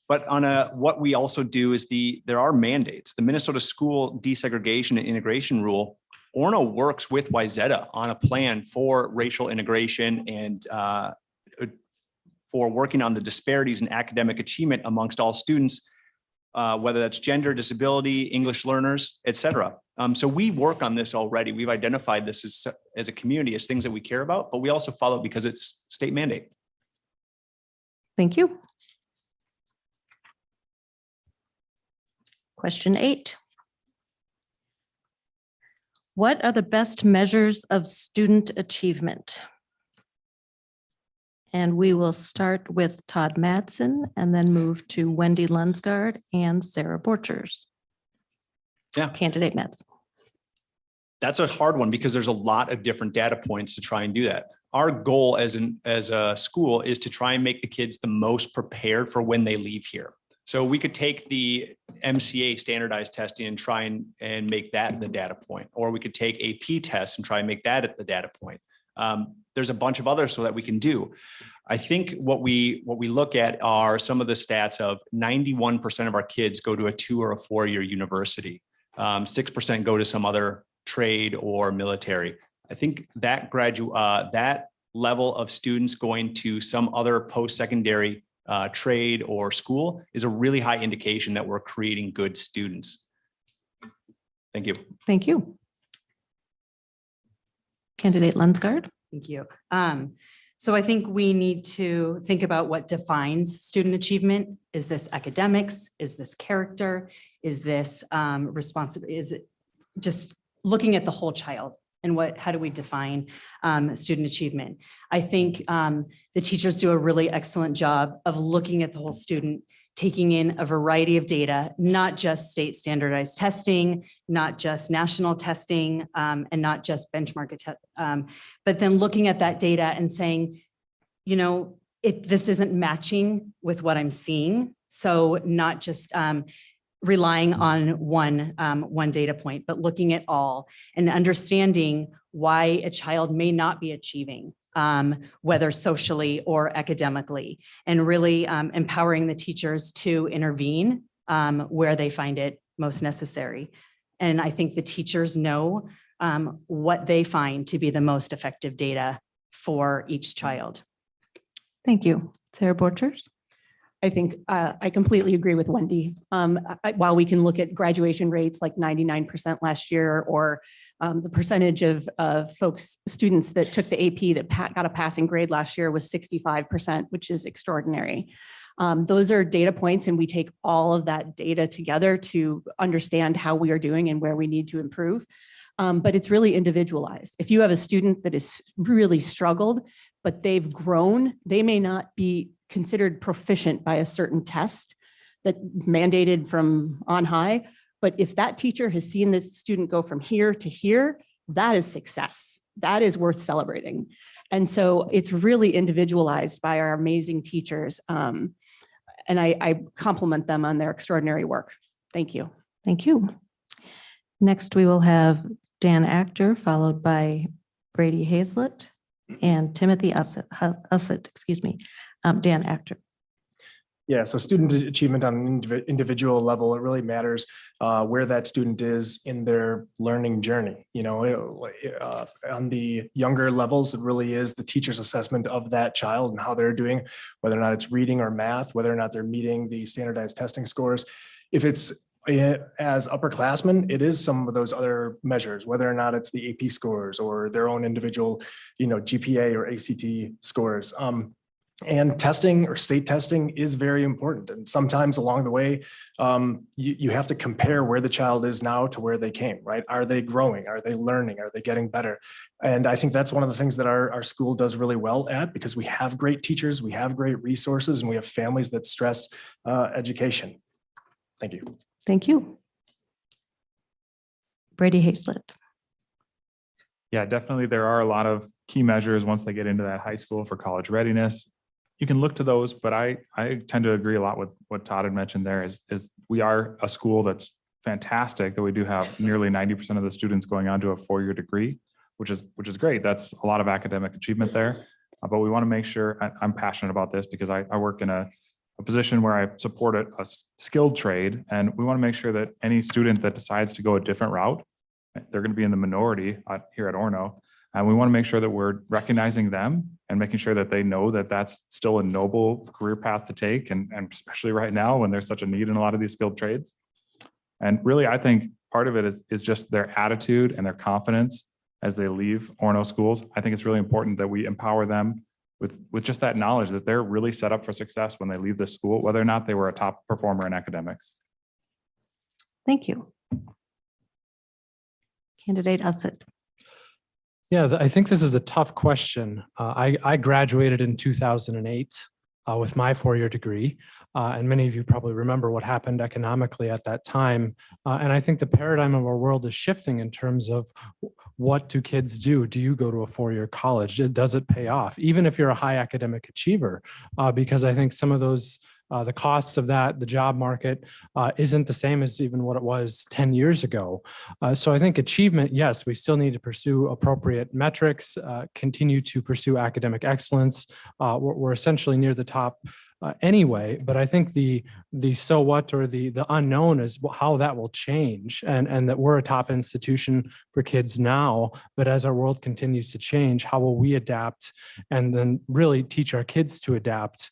But what we also do is there are mandates. The Minnesota School Desegregation and Integration Rule, Orono works with Wayzata on a plan for racial integration and for working on the disparities in academic achievement amongst all students, whether that's gender, disability, English learners, et cetera. So we work on this already. We've identified this as a community as things that we care about, but we also follow because it's state mandate. Thank you. Question 8. What are the best measures of student achievement? And we will start with Todd Mattson and then move to Wendy Lunsgaard and Sarah Borchers. Yeah. Candidate Mattson. That's a hard one because there's a lot of different data points to try and do that. Our goal as a school is to try and make the kids the most prepared for when they leave here. So we could take the MCA standardized testing and try and make that the data point, or we could take AP tests and try and make that at the data point. There's a bunch of others so that we can do. I think what we look at are some of the stats of 91% of our kids go to a 2 or a 4-year university. 6% go to some other trade or military. I think that that level of students going to some other post-secondary trade or school is a really high indication that we're creating good students. Thank you. Thank you. Candidate Lunsgaard. Thank you. So I think we need to think about what defines student achievement. Is this academics? Is this character? Is this responsibility? Is it just looking at the whole child? And how do we define student achievement? I think the teachers do a really excellent job of looking at the whole student, taking in a variety of data, not just state standardized testing, not just national testing, and not just benchmark, but then looking at that data and saying, you know, this isn't matching with what I'm seeing. So not just relying on one data point, but looking at all and understanding why a child may not be achieving, whether socially or academically, and really empowering the teachers to intervene where they find it most necessary. And I think the teachers know what they find to be the most effective data for each child. Thank you. Sarah Borchers? I think I completely agree with Wendy. While we can look at graduation rates like 99% last year, or the percentage of students that took the AP that got a passing grade last year was 65%, which is extraordinary. Those are data points, and we take all of that data together to understand how we are doing and where we need to improve. But it's really individualized. If you have a student that has really struggled, but they've grown, they may not be considered proficient by a certain test that mandated from on high. But if that teacher has seen this student go from here to here, that is success. That is worth celebrating. And so it's really individualized by our amazing teachers. And I compliment them on their extraordinary work. Thank you. Thank you. Next, we will have Dan Actor, followed by Brady Hazlett and Timothy Ussett, excuse me. Dan Actor. Yeah, so student achievement on an individual level, it really matters where that student is in their learning journey. You know, on the younger levels, it really is the teacher's assessment of that child and how they're doing, whether or not it's reading or math, whether or not they're meeting the standardized testing scores. If it's as upperclassmen, it is some of those other measures, whether or not it's the AP scores or their own individual, you know, GPA or ACT scores. And testing or state testing is very important. And sometimes along the way, you have to compare where the child is now to where they came, right? Are they growing? Are they learning? Are they getting better? And I think that's one of the things that our school does really well at, because we have great teachers, we have great resources, and we have families that stress education. Thank you. Thank you. Brady Hazlett. Yeah, definitely. There are a lot of key measures once they get into that high school for college readiness. You can look to those, but I tend to agree a lot with what Todd had mentioned there is we are a school that's fantastic, that we do have nearly 90% of the students going on to a four-year degree, which is great. That's a lot of academic achievement there. But we want to make sure, I'm passionate about this because I work in a position where I support a skilled trade, and we want to make sure that any student that decides to go a different route, they're going to be in the minority here at Orono. And we want to make sure that we're recognizing them and making sure that they know that that's still a noble career path to take. And especially right now when there's such a need in a lot of these skilled trades. And really, I think part of it is just their attitude and their confidence as they leave Orono schools. I think it's really important that we empower them with just that knowledge that they're really set up for success when they leave this school, whether or not they were a top performer in academics. Thank you. Candidate Ussett. Yeah, I think this is a tough question. I graduated in 2008 with my four-year degree. And many of you probably remember what happened economically at that time. And I think the paradigm of our world is shifting in terms of what do kids do? Do you go to a four-year college? Does it pay off? Even if you're a high academic achiever, because I think some of those the costs of that, the job market isn't the same as even what it was 10 years ago. So I think achievement, yes, we still need to pursue appropriate metrics, continue to pursue academic excellence. We're essentially near the top anyway, but I think the so what or the unknown is how that will change, and that we're a top institution for kids now, but as our world continues to change, how will we adapt and then really teach our kids to adapt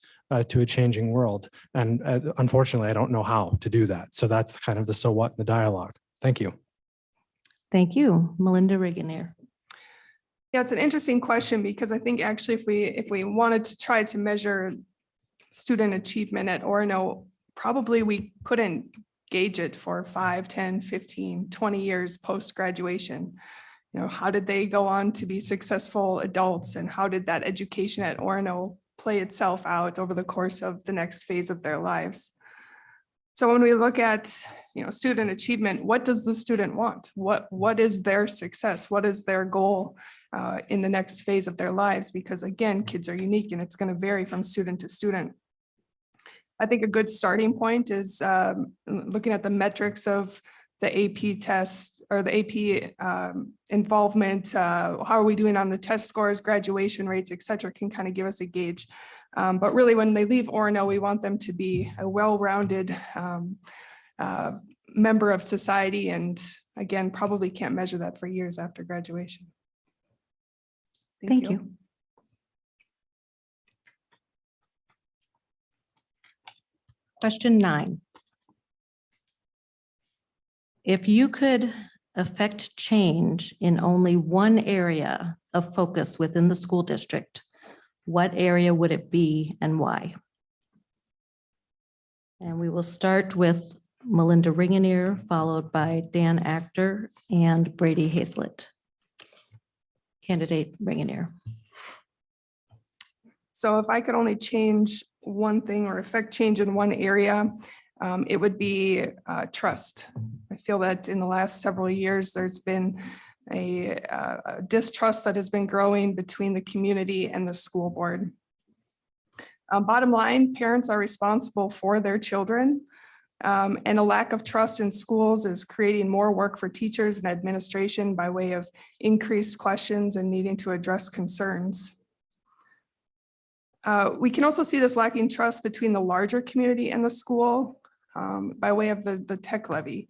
to a changing world? And unfortunately, I don't know how to do that. So that's kind of the so what in the dialogue. Thank you. Thank you. Melinda Reginier. Yeah, it's an interesting question because I think actually if we wanted to try to measure student achievement at Orono, probably we couldn't gauge it for 5, 10, 15, 20 years post-graduation. You know, how did they go on to be successful adults, and how did that education at Orono play itself out over the course of the next phase of their lives? So when we look at, you know, student achievement, what does the student want? What is their success? What is their goal in the next phase of their lives? Because again, kids are unique and it's going to vary from student to student. I think a good starting point is looking at the metrics of the AP test or the AP involvement. How are we doing on the test scores, graduation rates, et cetera, can kind of give us a gauge. But really, when they leave Orono, we want them to be a well-rounded member of society. And again, probably can't measure that for years after graduation. Thank you. Question 9. If you could affect change in only one area of focus within the school district, what area would it be and why? And we will start with Melinda Ringenier, followed by Dan Actor and Brady Hazlett. Candidate Ringenier. So if I could only change one thing or affect change in one area, it would be trust. I feel that in the last several years, there's been a distrust that has been growing between the community and the school board. Bottom line, parents are responsible for their children, and a lack of trust in schools is creating more work for teachers and administration by way of increased questions and needing to address concerns. We can also see this lacking trust between the larger community and the school by way of the tech levy.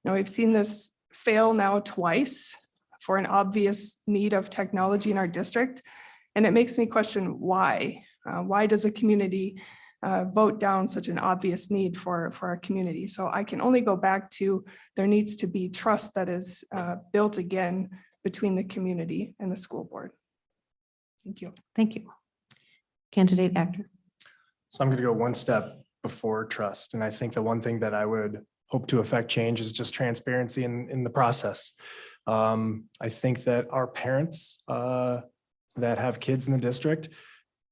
Now, we've seen this fail now twice for an obvious need of technology in our district. And it makes me question why. Why does a community vote down such an obvious need for our community? So I can only go back to there needs to be trust that is built again between the community and the school board. Thank you. Thank you. Candidate Actor. So I'm going to go one step before trust. And I think the one thing that I would hope to affect change is just transparency in the process. I think that our parents that have kids in the district,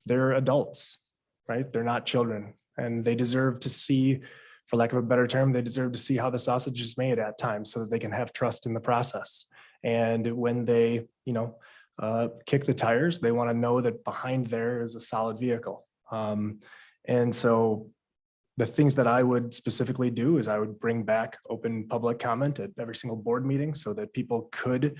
they're adults, right? They're not children, and they deserve to see, for lack of a better term, they deserve to see how the sausage is made at times so that they can have trust in the process. And when they, kick the tires, they want to know that behind there is a solid vehicle. And so the things that I would specifically do is I would bring back open public comment at every single board meeting so that people could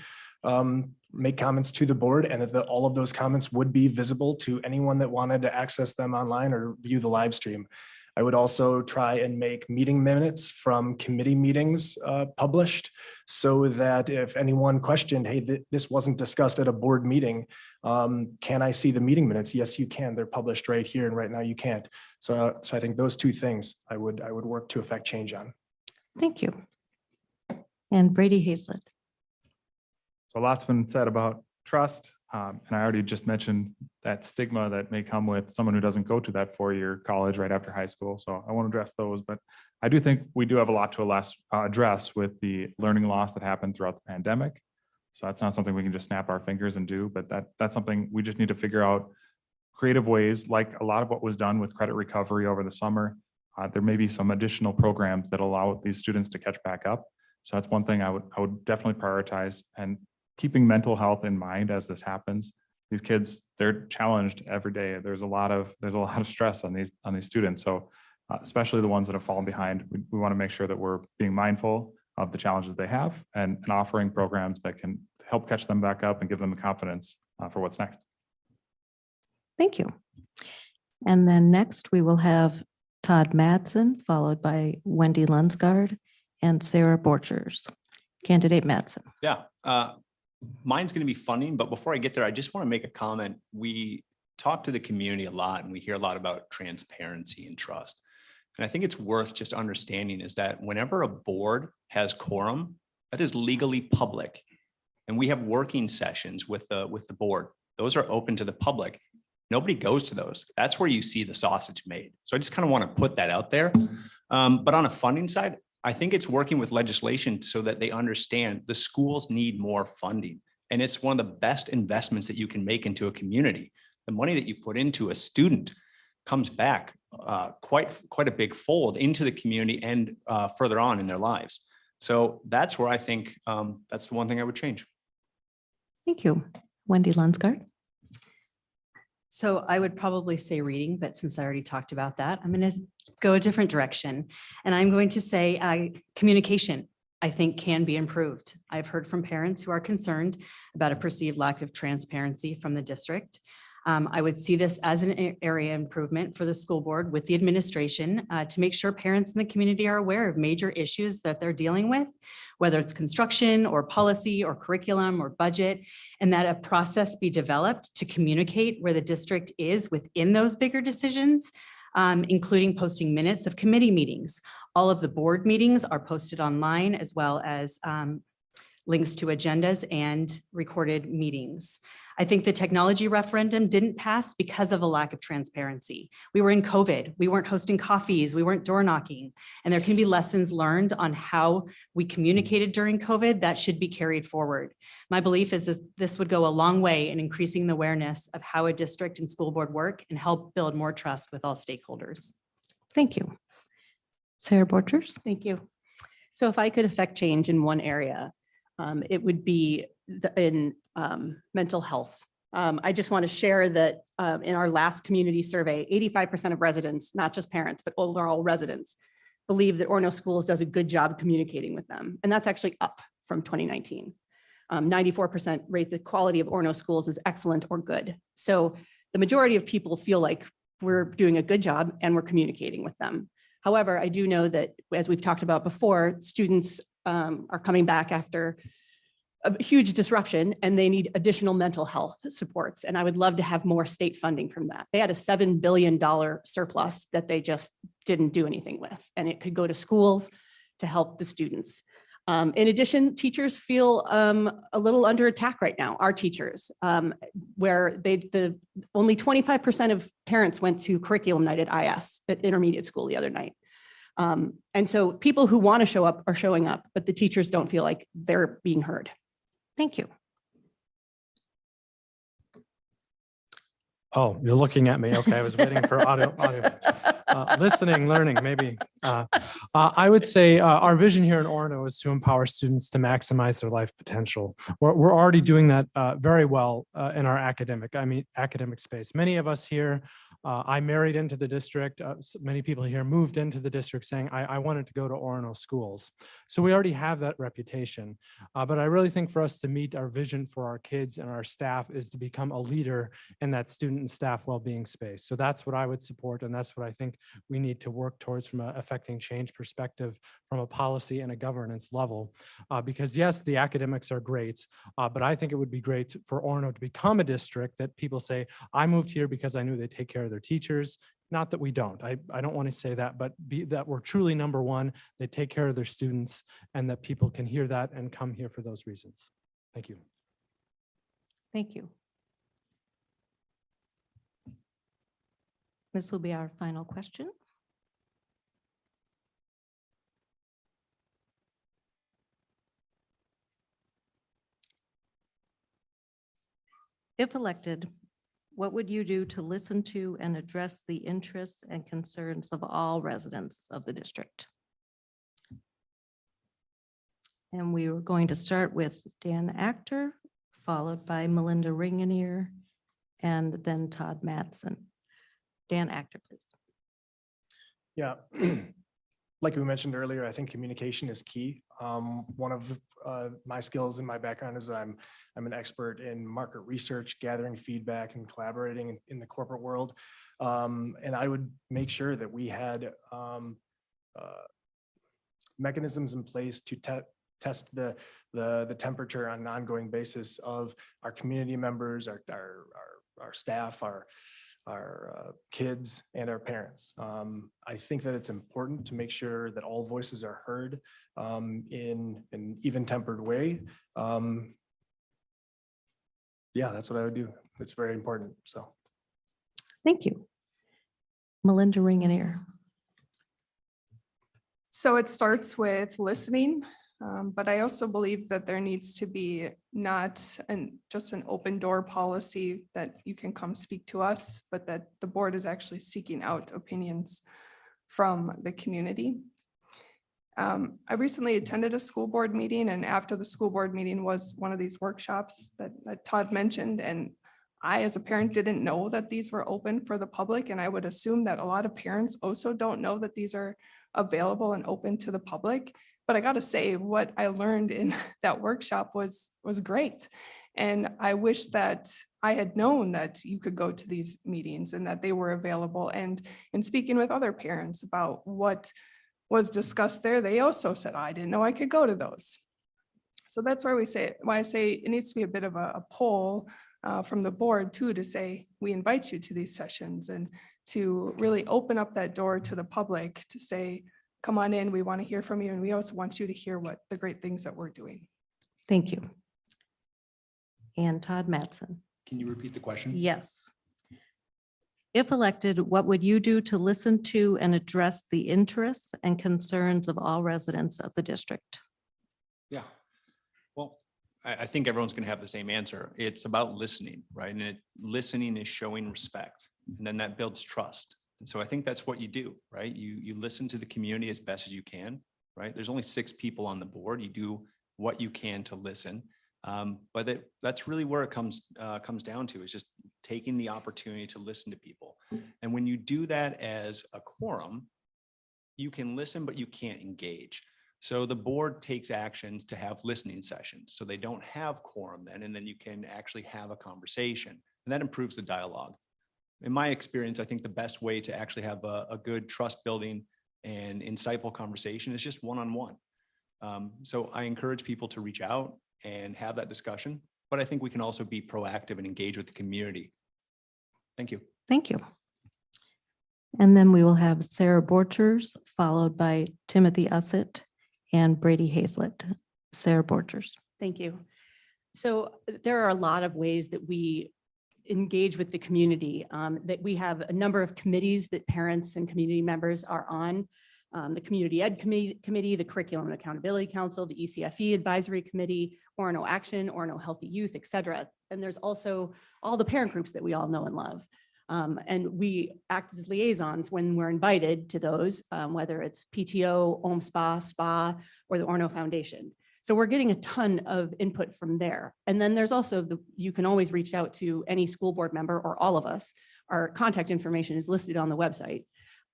make comments to the board, and that all of those comments would be visible to anyone that wanted to access them online or view the live stream. I would also try and make meeting minutes from committee meetings published so that if anyone questioned, hey, this wasn't discussed at a board meeting, can I see the meeting minutes? Yes, you can. They're published right here, and right now you can't. So I think those two things I would work to affect change on. Thank you. And Brady Hazlett. So a lot's been said about trust. And I already just mentioned that stigma that may come with someone who doesn't go to that four-year college right after high school. So I won't address those, but I do think we do have a lot to address with the learning loss that happened throughout the pandemic. So that's not something we can just snap our fingers and do, but that's something we just need to figure out creative ways, like a lot of what was done with credit recovery over the summer. There may be some additional programs that allow these students to catch back up. So that's one thing I would definitely prioritize, and keeping mental health in mind as this happens. These kids, they're challenged every day. There's a lot of stress on these students. So especially the ones that have fallen behind, we want to make sure that we're being mindful of the challenges they have and offering programs that can help catch them back up and give them the confidence for what's next. Thank you. And then next we will have Todd Madsen, followed by Wendy Lunsgaard and Sarah Borchers. Candidate Madsen. Yeah. Mine's going to be funding, but before I get there, I just want to make a comment. We talk to the community a lot, and we hear a lot about transparency and trust. And I think it's worth just understanding is that whenever a board has quorum, that is legally public. And we have working sessions with the board. Those are open to the public. Nobody goes to those. That's where you see the sausage made. So I just kind of want to put that out there. But on a funding side, I think it's working with legislation so that they understand the schools need more funding. And it's one of the best investments that you can make into a community. The money that you put into a student comes back quite a big fold into the community and further on in their lives. So that's where I think that's the one thing I would change. Thank you. Wendy Lunsgaard. So I would probably say reading, but since I already talked about that, I'm going to go a different direction. And I'm going to say communication, I think, can be improved. I've heard from parents who are concerned about a perceived lack of transparency from the district. I would see this as an area improvement for the school board with the administration to make sure parents in the community are aware of major issues that they're dealing with, whether it's construction or policy or curriculum or budget, and that a process be developed to communicate where the district is within those bigger decisions, including posting minutes of committee meetings. All of the board meetings are posted online, as well as links to agendas and recorded meetings. I think the technology referendum didn't pass because of a lack of transparency. We were in COVID, we weren't hosting coffees, we weren't door knocking, and there can be lessons learned on how we communicated during COVID that should be carried forward. My belief is that this would go a long way in increasing the awareness of how a district and school board work and help build more trust with all stakeholders. Thank you. Sarah Borchers. Thank you. So if I could affect change in one area, it would be in mental health. I just want to share that in our last community survey, 85% of residents, not just parents, but overall residents, believe that Orono Schools does a good job communicating with them. And that's actually up from 2019. 94% rate the quality of Orono Schools as excellent or good. So the majority of people feel like we're doing a good job and we're communicating with them. However, I do know that, as we've talked about before, students are coming back after a huge disruption and they need additional mental health supports. And I would love to have more state funding from that. They had a $7 billion surplus that they just didn't do anything with, and it could go to schools to help the students. In addition, teachers feel a little under attack right now, our teachers, where only 25% of parents went to curriculum night at IS, at intermediate school the other night. And so people who want to show up are showing up, but the teachers don't feel like they're being heard. Thank you. Oh, you're looking at me. Okay, I was waiting for audio. Listening, learning, maybe. I would say our vision here in Orono is to empower students to maximize their life potential. We're already doing that very well in our academic space. Many of us here, I married into the district. Many people here moved into the district saying, I wanted to go to Orono schools. So we already have that reputation. But I really think for us to meet our vision for our kids and our staff is to become a leader in that student and staff well-being space. So that's what I would support. And that's what I think we need to work towards from an affecting change perspective, from a policy and a governance level. Because yes, the academics are great, but I think it would be great for Orono to become a district that people say, I moved here because I knew they take care of their teachers. Not that we don't. I don't want to say that, but that we're truly number one, they take care of their students, and that people can hear that and come here for those reasons. Thank you. Thank you. This will be our final question. If elected, what would you do to listen to and address the interests and concerns of all residents of the district? And we were going to start with Dan Actor, followed by Melinda Ringenier, and then Todd Madsen. Dan Actor, please. Yeah, like we mentioned earlier, I think communication is key. One of my skills in my background is I'm an expert in market research, gathering feedback and collaborating in the corporate world. And I would make sure that we had mechanisms in place to test the temperature on an ongoing basis of our community members, our staff, our kids, and our parents. I think that it's important to make sure that all voices are heard in an even-tempered way. Yeah, that's what I would do. It's very important. So. Thank you. Melinda Ringenier. So it starts with listening, but I also believe that there needs to be not just an open door policy that you can come speak to us, but that the board is actually seeking out opinions from the community. I recently attended a school board meeting, and after the school board meeting was one of these workshops that Todd mentioned. And I, as a parent, didn't know that these were open for the public. And I would assume that a lot of parents also don't know that these are available and open to the public. But I got to say, what I learned in that workshop was great. And I wish that I had known that you could go to these meetings and that they were available. And in speaking with other parents about what was discussed there, they also said, I didn't know I could go to those. So that's why I say it needs to be a bit of a poll from the board too, to say, we invite you to these sessions, and to really open up that door to the public to say, come on in, we want to hear from you. And we also want you to hear what the great things that we're doing. Thank you. And Todd Mattson. Can you repeat the question? Yes. If elected, what would you do to listen to and address the interests and concerns of all residents of the district? Yeah. Well, I think everyone's going to have the same answer. It's about listening, right? And listening is showing respect, and then that builds trust. And so I think that's what you do, right? You listen to the community as best as you can, right? There's only 6 people on the board. You do what you can to listen. But that's really where it comes down to, is just taking the opportunity to listen to people. And when you do that as a quorum, you can listen, but you can't engage. So the board takes actions to have listening sessions. So they don't have quorum then, and then you can actually have a conversation, and that improves the dialogue. In my experience, I think the best way to actually have a good trust building and insightful conversation is just one-on-one. So I encourage people to reach out and have that discussion, but I think we can also be proactive and engage with the community. Thank you. Thank you. And then we will have Sarah Borchers, followed by Timothy Ussett and Brady Hazlett. Sarah Borchers. Thank you. So there are a lot of ways that we engage with the community, that we have a number of committees that parents and community members are on. The Community Ed Committee, the Curriculum and Accountability Council, the ECFE Advisory Committee, Orono Action, Orono Healthy Youth, et cetera. And there's also all the parent groups that we all know and love. And we act as liaisons when we're invited to those, whether it's PTO, SPA, or the Orono Foundation. So we're getting a ton of input from there. And then there's also you can always reach out to any school board member or all of us. Our contact information is listed on the website.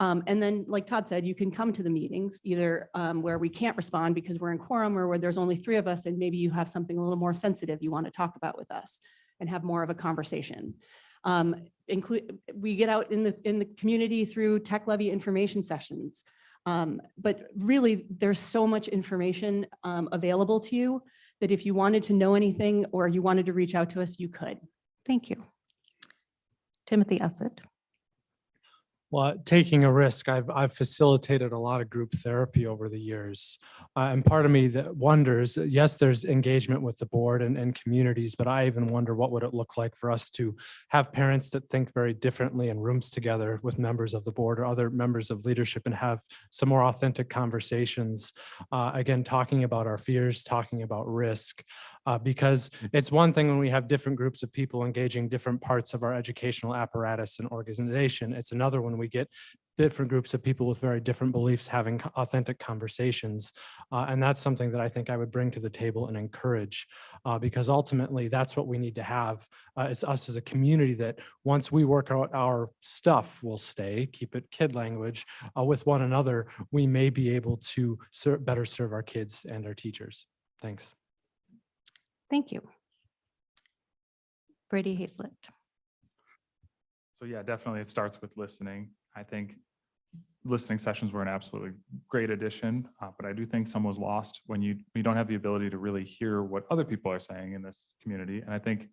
And then, like Todd said, you can come to the meetings either where we can't respond because we're in quorum, or where there's only 3 of us and maybe you have something a little more sensitive you want to talk about with us and have more of a conversation. We get out in the community through tech levy information sessions. But really, there's so much information available to you that if you wanted to know anything or you wanted to reach out to us, you could. Thank you. Timothy Ussett. Well, taking a risk, I've facilitated a lot of group therapy over the years. And part of me that wonders, yes, there's engagement with the board and communities, but I even wonder what would it look like for us to have parents that think very differently in rooms together with members of the board or other members of leadership and have some more authentic conversations. Again, talking about our fears, talking about risk, because it's one thing when we have different groups of people engaging different parts of our educational apparatus and organization. It's another when we get different groups of people with very different beliefs having authentic conversations. And that's something that I think I would bring to the table and encourage, because ultimately that's what we need to have. It's us as a community that once we work out our stuff, we'll stay, keep it kid language, with one another, we may be able to better serve our kids and our teachers. Thanks. Thank you. Brady Hazlett. So yeah, definitely it starts with listening. I think listening sessions were an absolutely great addition, but I do think some was lost when you don't have the ability to really hear what other people are saying in this community. And I think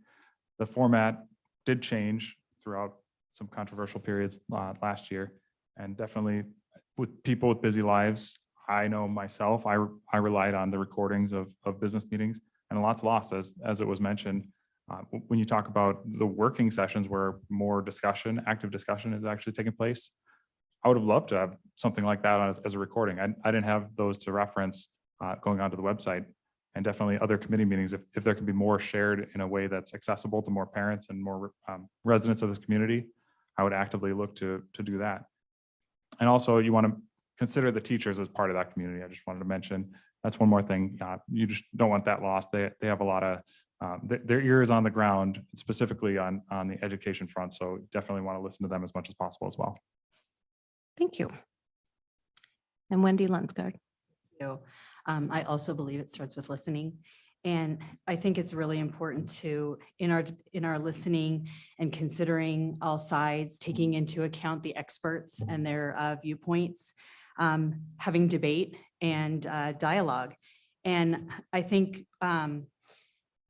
the format did change throughout some controversial periods last year, and definitely with people with busy lives. I know myself, I relied on the recordings of business meetings, and lots lost as it was mentioned. When you talk about the working sessions where more discussion, active discussion is actually taking place, I would have loved to have something like that as a recording. I didn't have those to reference going onto the website, and definitely other committee meetings. If there can be more shared in a way that's accessible to more parents and more residents of this community, I would actively look to do that. And also you want to consider the teachers as part of that community. I just wanted to mention, that's one more thing. You just don't want that lost. They have a lot of, their ear is on the ground, specifically on the education front. So definitely want to listen to them as much as possible as well. Thank you. And Wendy Lunsgaard. So, I also believe it starts with listening. And I think it's really important to, in our listening and considering all sides, taking into account the experts and their viewpoints, having debate and dialogue. And I think when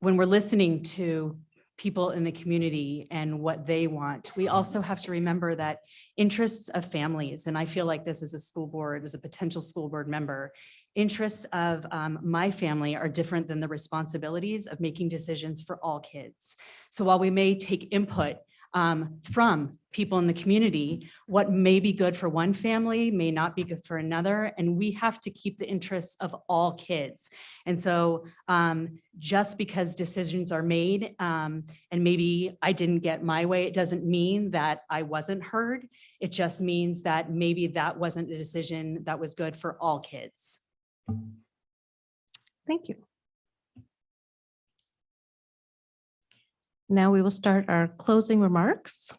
we're listening to people in the community and what they want, we also have to remember that interests of families, and I feel like this as a school board, as a potential school board member, interests of my family are different than the responsibilities of making decisions for all kids. So while we may take input from people in the community, what may be good for one family may not be good for another, and we have to keep the interests of all kids. And so just because decisions are made and maybe I didn't get my way, it doesn't mean that I wasn't heard. It just means that maybe that wasn't a decision that was good for all kids. Thank you. Now we will start our closing remarks.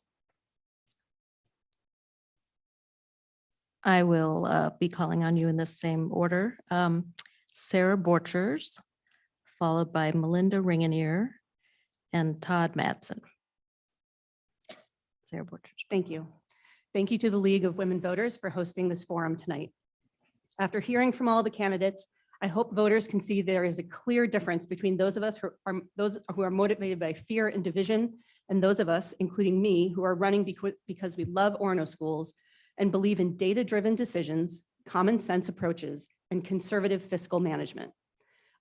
I will be calling on you in the same order. Sarah Borchers, followed by Melinda Ringenier and Todd Madsen. Sarah Borchers. Thank you. Thank you to the League of Women Voters for hosting this forum tonight. After hearing from all the candidates, I hope voters can see there is a clear difference between those of us who are motivated by fear and division, and those of us, including me, who are running because we love Orono schools and believe in data-driven decisions, common sense approaches, and conservative fiscal management.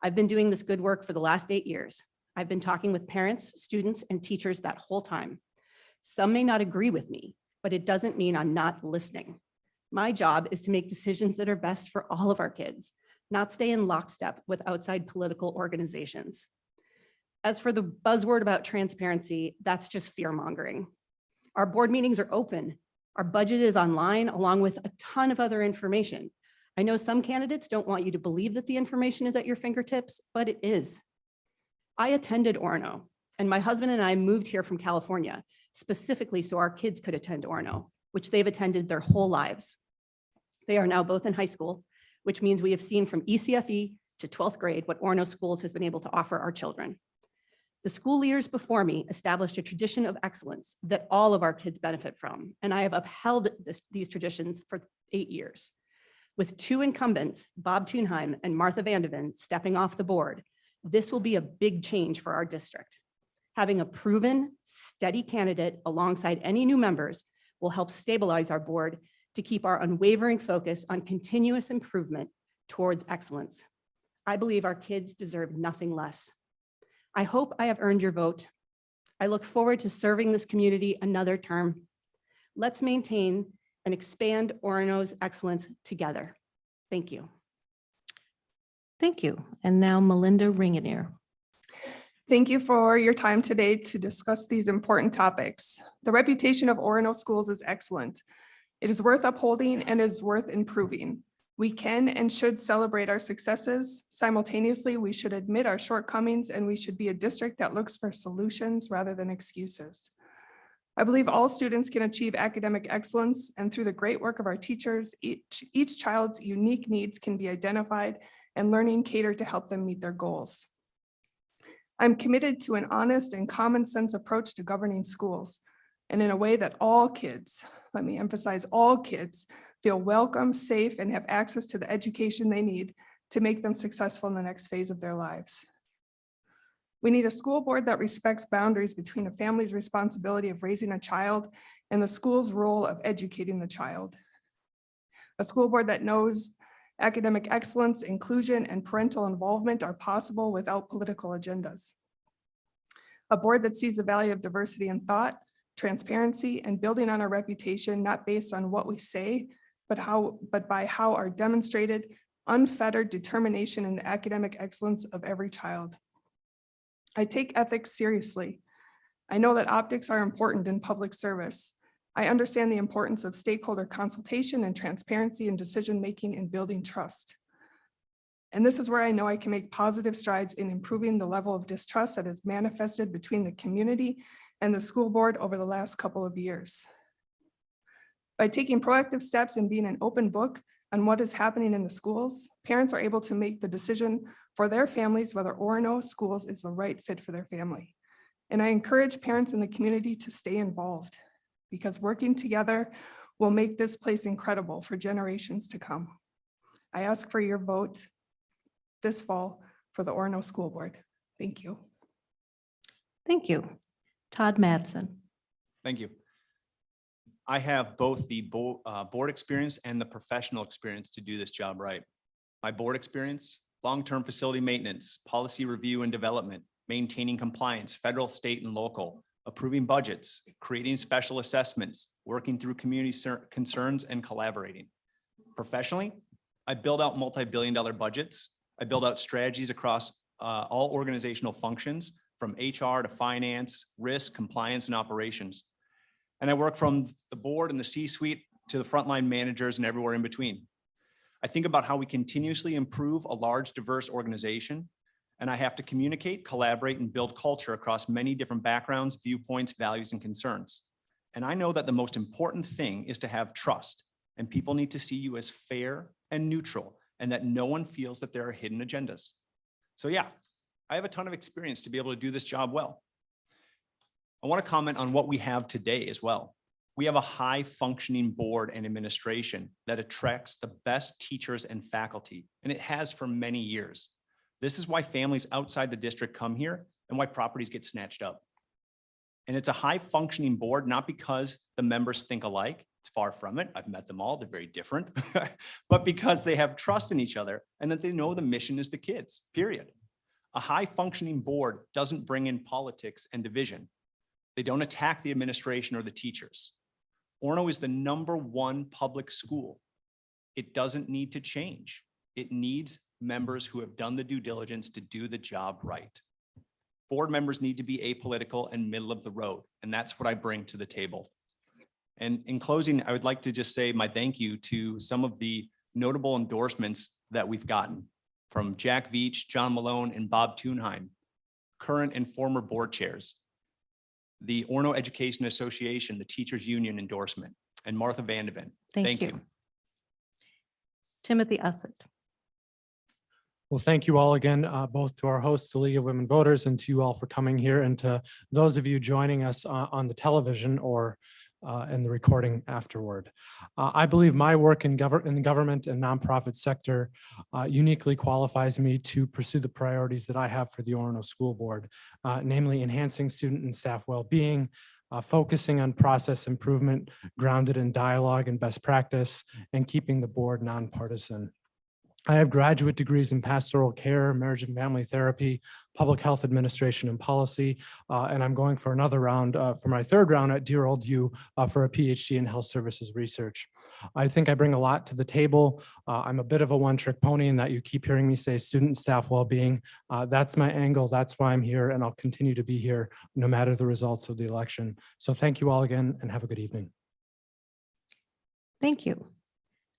I've been doing this good work for the last 8 years. I've been talking with parents, students, and teachers that whole time. Some may not agree with me, but it doesn't mean I'm not listening. My job is to make decisions that are best for all of our kids, not stay in lockstep with outside political organizations. As for the buzzword about transparency, that's just fear-mongering. Our board meetings are open. Our budget is online, along with a ton of other information. I know some candidates don't want you to believe that the information is at your fingertips, but it is. I attended Orono, and my husband and I moved here from California, specifically so our kids could attend Orono, which they've attended their whole lives. They are now both in high school, which means we have seen from ECFE to 12th grade what Orono Schools has been able to offer our children. The school leaders before me established a tradition of excellence that all of our kids benefit from, and I have upheld these traditions for 8 years. With 2 incumbents, Bob Thunheim and Martha Vandeven, stepping off the board, this will be a big change for our district. Having a proven, steady candidate alongside any new members will help stabilize our board to keep our unwavering focus on continuous improvement towards excellence. I believe our kids deserve nothing less. I hope I have earned your vote. I look forward to serving this community another term. Let's maintain and expand Orono's excellence together. Thank you. Thank you. And now Melinda Ringenier. Thank you for your time today to discuss these important topics. The reputation of Orono schools is excellent. It is worth upholding and is worth improving. We can and should celebrate our successes. Simultaneously, we should admit our shortcomings, and we should be a district that looks for solutions rather than excuses. I believe all students can achieve academic excellence, and through the great work of our teachers, each child's unique needs can be identified and learning catered to help them meet their goals. I'm committed to an honest and common sense approach to governing schools, and in a way that all kids, let me emphasize all kids, feel welcome, safe, and have access to the education they need to make them successful in the next phase of their lives. We need a school board that respects boundaries between a family's responsibility of raising a child and the school's role of educating the child. A school board that knows academic excellence, inclusion, and parental involvement are possible without political agendas. A board that sees the value of diversity in thought, transparency, and building on our reputation, not based on what we say, but by how our demonstrated, unfettered determination in the academic excellence of every child. I take ethics seriously. I know that optics are important in public service. I understand the importance of stakeholder consultation and transparency in decision-making and building trust. And this is where I know I can make positive strides in improving the level of distrust that is manifested between the community and the school board over the last couple of years. By taking proactive steps and being an open book on what is happening in the schools, parents are able to make the decision for their families whether Orono Schools is the right fit for their family. And I encourage parents in the community to stay involved, because working together will make this place incredible for generations to come. I ask for your vote this fall for the Orono School Board. Thank you. Thank you. Todd Madsen. Thank you. I have both the board experience and the professional experience to do this job right. My board experience, long-term facility maintenance, policy review and development, maintaining compliance, federal, state, and local, approving budgets, creating special assessments, working through community concerns, and collaborating. Professionally, I build out multi-billion-dollar budgets. I build out strategies across all organizational functions, from HR to finance, risk, compliance, and operations. And I work from the board and the C-suite to the frontline managers and everywhere in between. I think about how we continuously improve a large, diverse organization, and I have to communicate, collaborate, and build culture across many different backgrounds, viewpoints, values, and concerns. And I know that the most important thing is to have trust, and people need to see you as fair and neutral, and that no one feels that there are hidden agendas. So yeah, I have a ton of experience to be able to do this job well. I want to comment on what we have today as well. We have a high functioning board and administration that attracts the best teachers and faculty, and it has for many years. This is why families outside the district come here and why properties get snatched up. And it's a high functioning board, not because the members think alike. It's far from it. I've met them all. They're very different, but because they have trust in each other and that they know the mission is the kids, period. A high functioning board doesn't bring in politics and division. They don't attack the administration or the teachers. Orono is the #1 public school. It doesn't need to change. It needs members who have done the due diligence to do the job right. Board members need to be apolitical and middle of the road, and that's what I bring to the table. And in closing, I would like to just say my thank you to some of the notable endorsements that we've gotten from Jack Veach, John Malone, and Bob Thunheim, current and former board chairs, the Orono Education Association, the Teachers Union endorsement, and Martha Vandeven. Thank you. Timothy Ussett. Well, thank you all again, both to our hosts, the League of Women Voters, and to you all for coming here, and to those of you joining us on the television or in the recording afterward. I believe my work in the government and nonprofit sector uniquely qualifies me to pursue the priorities that I have for the Orono School Board, namely enhancing student and staff well-being, focusing on process improvement grounded in dialogue and best practice, and keeping the board nonpartisan. I have graduate degrees in pastoral care, marriage and family therapy, public health administration and policy, and I'm going for another round, for my third round at dear old U, for a PhD in health services research. I think I bring a lot to the table. I'm a bit of a one-trick pony in that you keep hearing me say student and staff well-being. That's my angle, that's why I'm here, and I'll continue to be here no matter the results of the election. So thank you all again, and have a good evening. Thank you.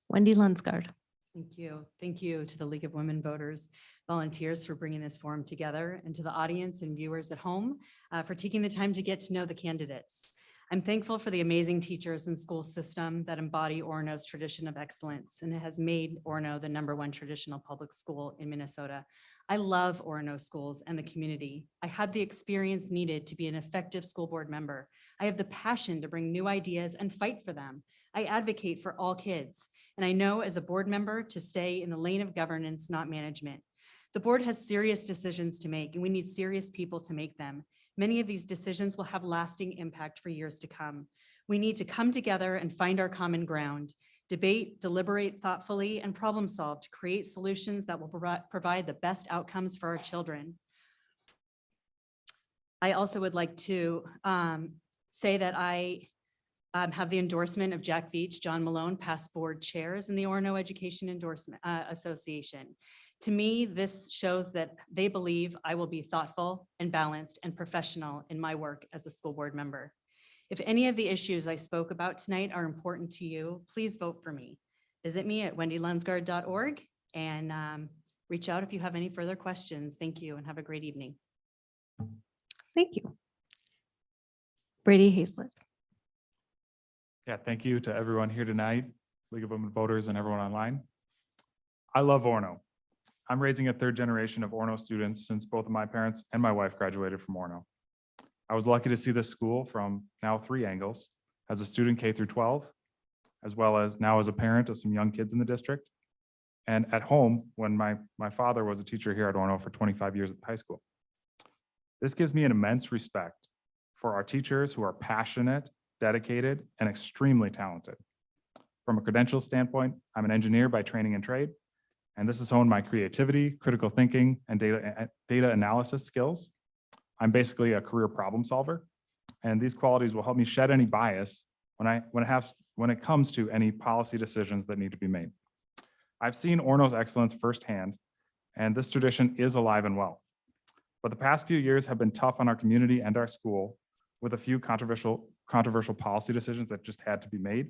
Wendy Lunsgaard. Thank you. Thank you to the League of Women Voters volunteers for bringing this forum together, and to the audience and viewers at home for taking the time to get to know the candidates. I'm thankful for the amazing teachers and school system that embody Orono's tradition of excellence, and it has made Orono the #1 traditional public school in Minnesota. I love Orono schools and the community. I had the experience needed to be an effective school board member. I have the passion to bring new ideas and fight for them. I advocate for all kids, and I know as a board member to stay in the lane of governance, not management. The board has serious decisions to make, and we need serious people to make them. Many of these decisions will have lasting impact for years to come. We need to come together and find our common ground, debate, deliberate thoughtfully, and problem solve to create solutions that will provide the best outcomes for our children. I also would like to say that I have the endorsement of Jack Veach, John Malone, past board chairs in the Orono Education Endorsement Association. To me, this shows that they believe I will be thoughtful and balanced and professional in my work as a school board member. If any of the issues I spoke about tonight are important to you, please vote for me. Visit me at wendylunsgaard.org and reach out if you have any further questions. Thank you and have a great evening. Thank you. Brady Hazlett. Yeah, thank you to everyone here tonight, League of Women Voters and everyone online. I love Orono. I'm raising a third generation of Orono students since both of my parents and my wife graduated from Orono. I was lucky to see this school from now 3 angles, as a student K through 12, as well as now as a parent of some young kids in the district, and at home when my father was a teacher here at Orono for 25 years at the high school. This gives me an immense respect for our teachers who are passionate, dedicated, and extremely talented. From a credential standpoint, I'm an engineer by training and trade, and this has honed my creativity, critical thinking, and data analysis skills. I'm basically a career problem solver, and these qualities will help me shed any bias when it comes to any policy decisions that need to be made. I've seen Orono's excellence firsthand, and this tradition is alive and well. But the past few years have been tough on our community and our school, with a few controversial policy decisions that just had to be made.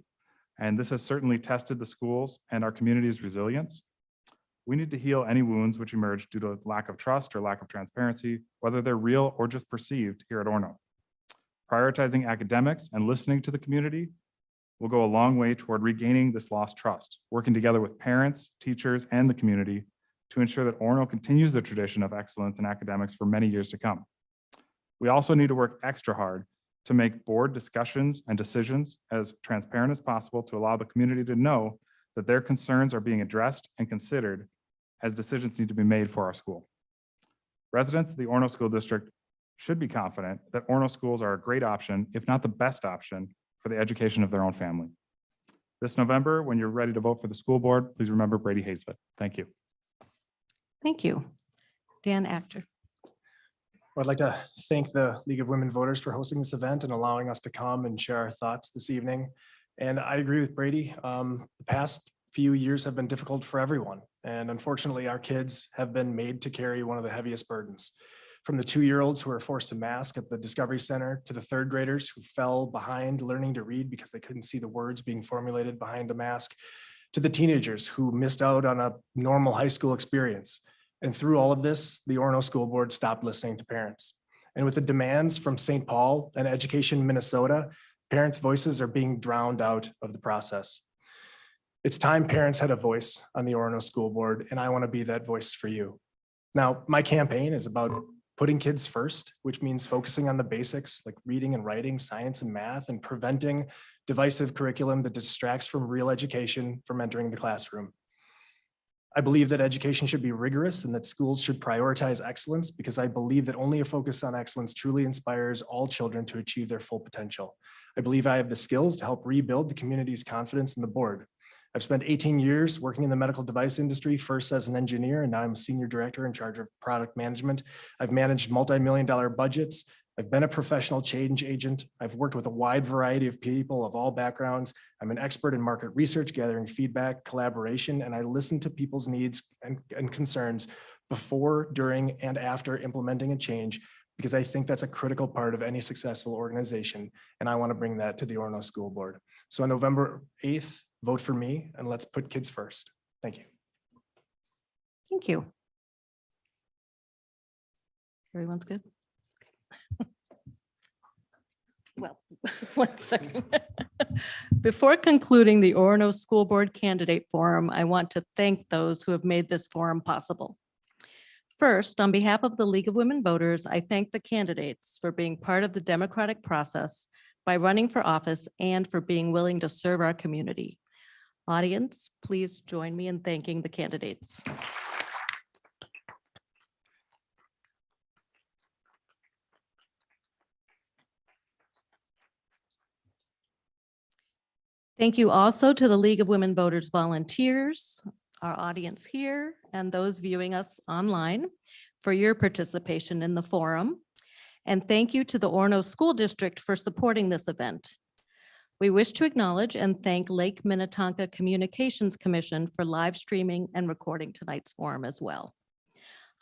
And this has certainly tested the schools and our community's resilience. We need to heal any wounds which emerge due to lack of trust or lack of transparency, whether they're real or just perceived here at Orono. Prioritizing academics and listening to the community will go a long way toward regaining this lost trust, working together with parents, teachers, and the community to ensure that Orono continues the tradition of excellence in academics for many years to come. We also need to work extra hard to make board discussions and decisions as transparent as possible to allow the community to know that their concerns are being addressed and considered as decisions need to be made for our school. Residents of the Orono School District should be confident that Orono schools are a great option, if not the best option, for the education of their own family. This November, when you're ready to vote for the school board, please remember Brady Hazlett. Thank you. Thank you. Dan Actor. I'd like to thank the League of Women Voters for hosting this event and allowing us to come and share our thoughts this evening. And I agree with Brady. The past few years have been difficult for everyone. And unfortunately, our kids have been made to carry one of the heaviest burdens. From the 2-year-olds who were forced to mask at the Discovery Center to the 3rd graders who fell behind learning to read because they couldn't see the words being formulated behind a mask, to the teenagers who missed out on a normal high school experience. And through all of this, the Orono School Board stopped listening to parents. And with the demands from St. Paul and Education Minnesota, parents' voices are being drowned out of the process. It's time parents had a voice on the Orono School Board, and I want to be that voice for you. Now, my campaign is about putting kids first, which means focusing on the basics like reading and writing, science and math, and preventing divisive curriculum that distracts from real education from entering the classroom. I believe that education should be rigorous and that schools should prioritize excellence because I believe that only a focus on excellence truly inspires all children to achieve their full potential. I believe I have the skills to help rebuild the community's confidence in the board. I've spent 18 years working in the medical device industry, first as an engineer, and now I'm a senior director in charge of product management. I've managed multi-million-dollar budgets. I've been a professional change agent. I've worked with a wide variety of people of all backgrounds. I'm an expert in market research, gathering feedback, collaboration, and I listen to people's needs and concerns before, during, and after implementing a change, because I think that's a critical part of any successful organization. And I want to bring that to the Orono School Board. So on November 8th, vote for me and let's put kids first. Thank you. Thank you. Everyone's good? Well, 1 second. Before concluding the Orono School Board Candidate Forum, I want to thank those who have made this forum possible. First, on behalf of the League of Women Voters, I thank the candidates for being part of the democratic process by running for office and for being willing to serve our community. Audience, please join me in thanking the candidates. Thank you also to the League of Women Voters volunteers, our audience here, and those viewing us online for your participation in the forum. And thank you to the Orono School District for supporting this event. We wish to acknowledge and thank Lake Minnetonka Communications Commission for live streaming and recording tonight's forum as well.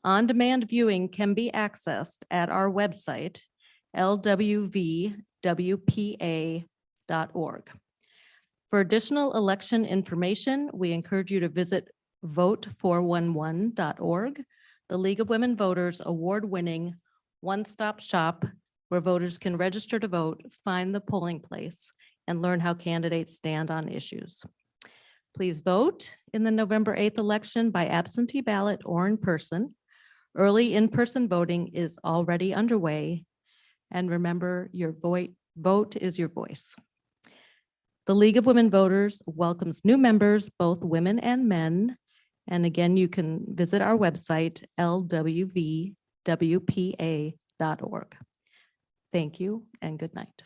On-demand viewing can be accessed at our website, lwvwpa.org. For additional election information, we encourage you to visit vote411.org, the League of Women Voters award-winning one-stop shop where voters can register to vote, find the polling place, and learn how candidates stand on issues. Please vote in the November 8th election by absentee ballot or in person. Early in-person voting is already underway. And remember, your vote is your voice. The League of Women Voters welcomes new members, both women and men. And again, you can visit our website, lwvwpa.org. Thank you and good night.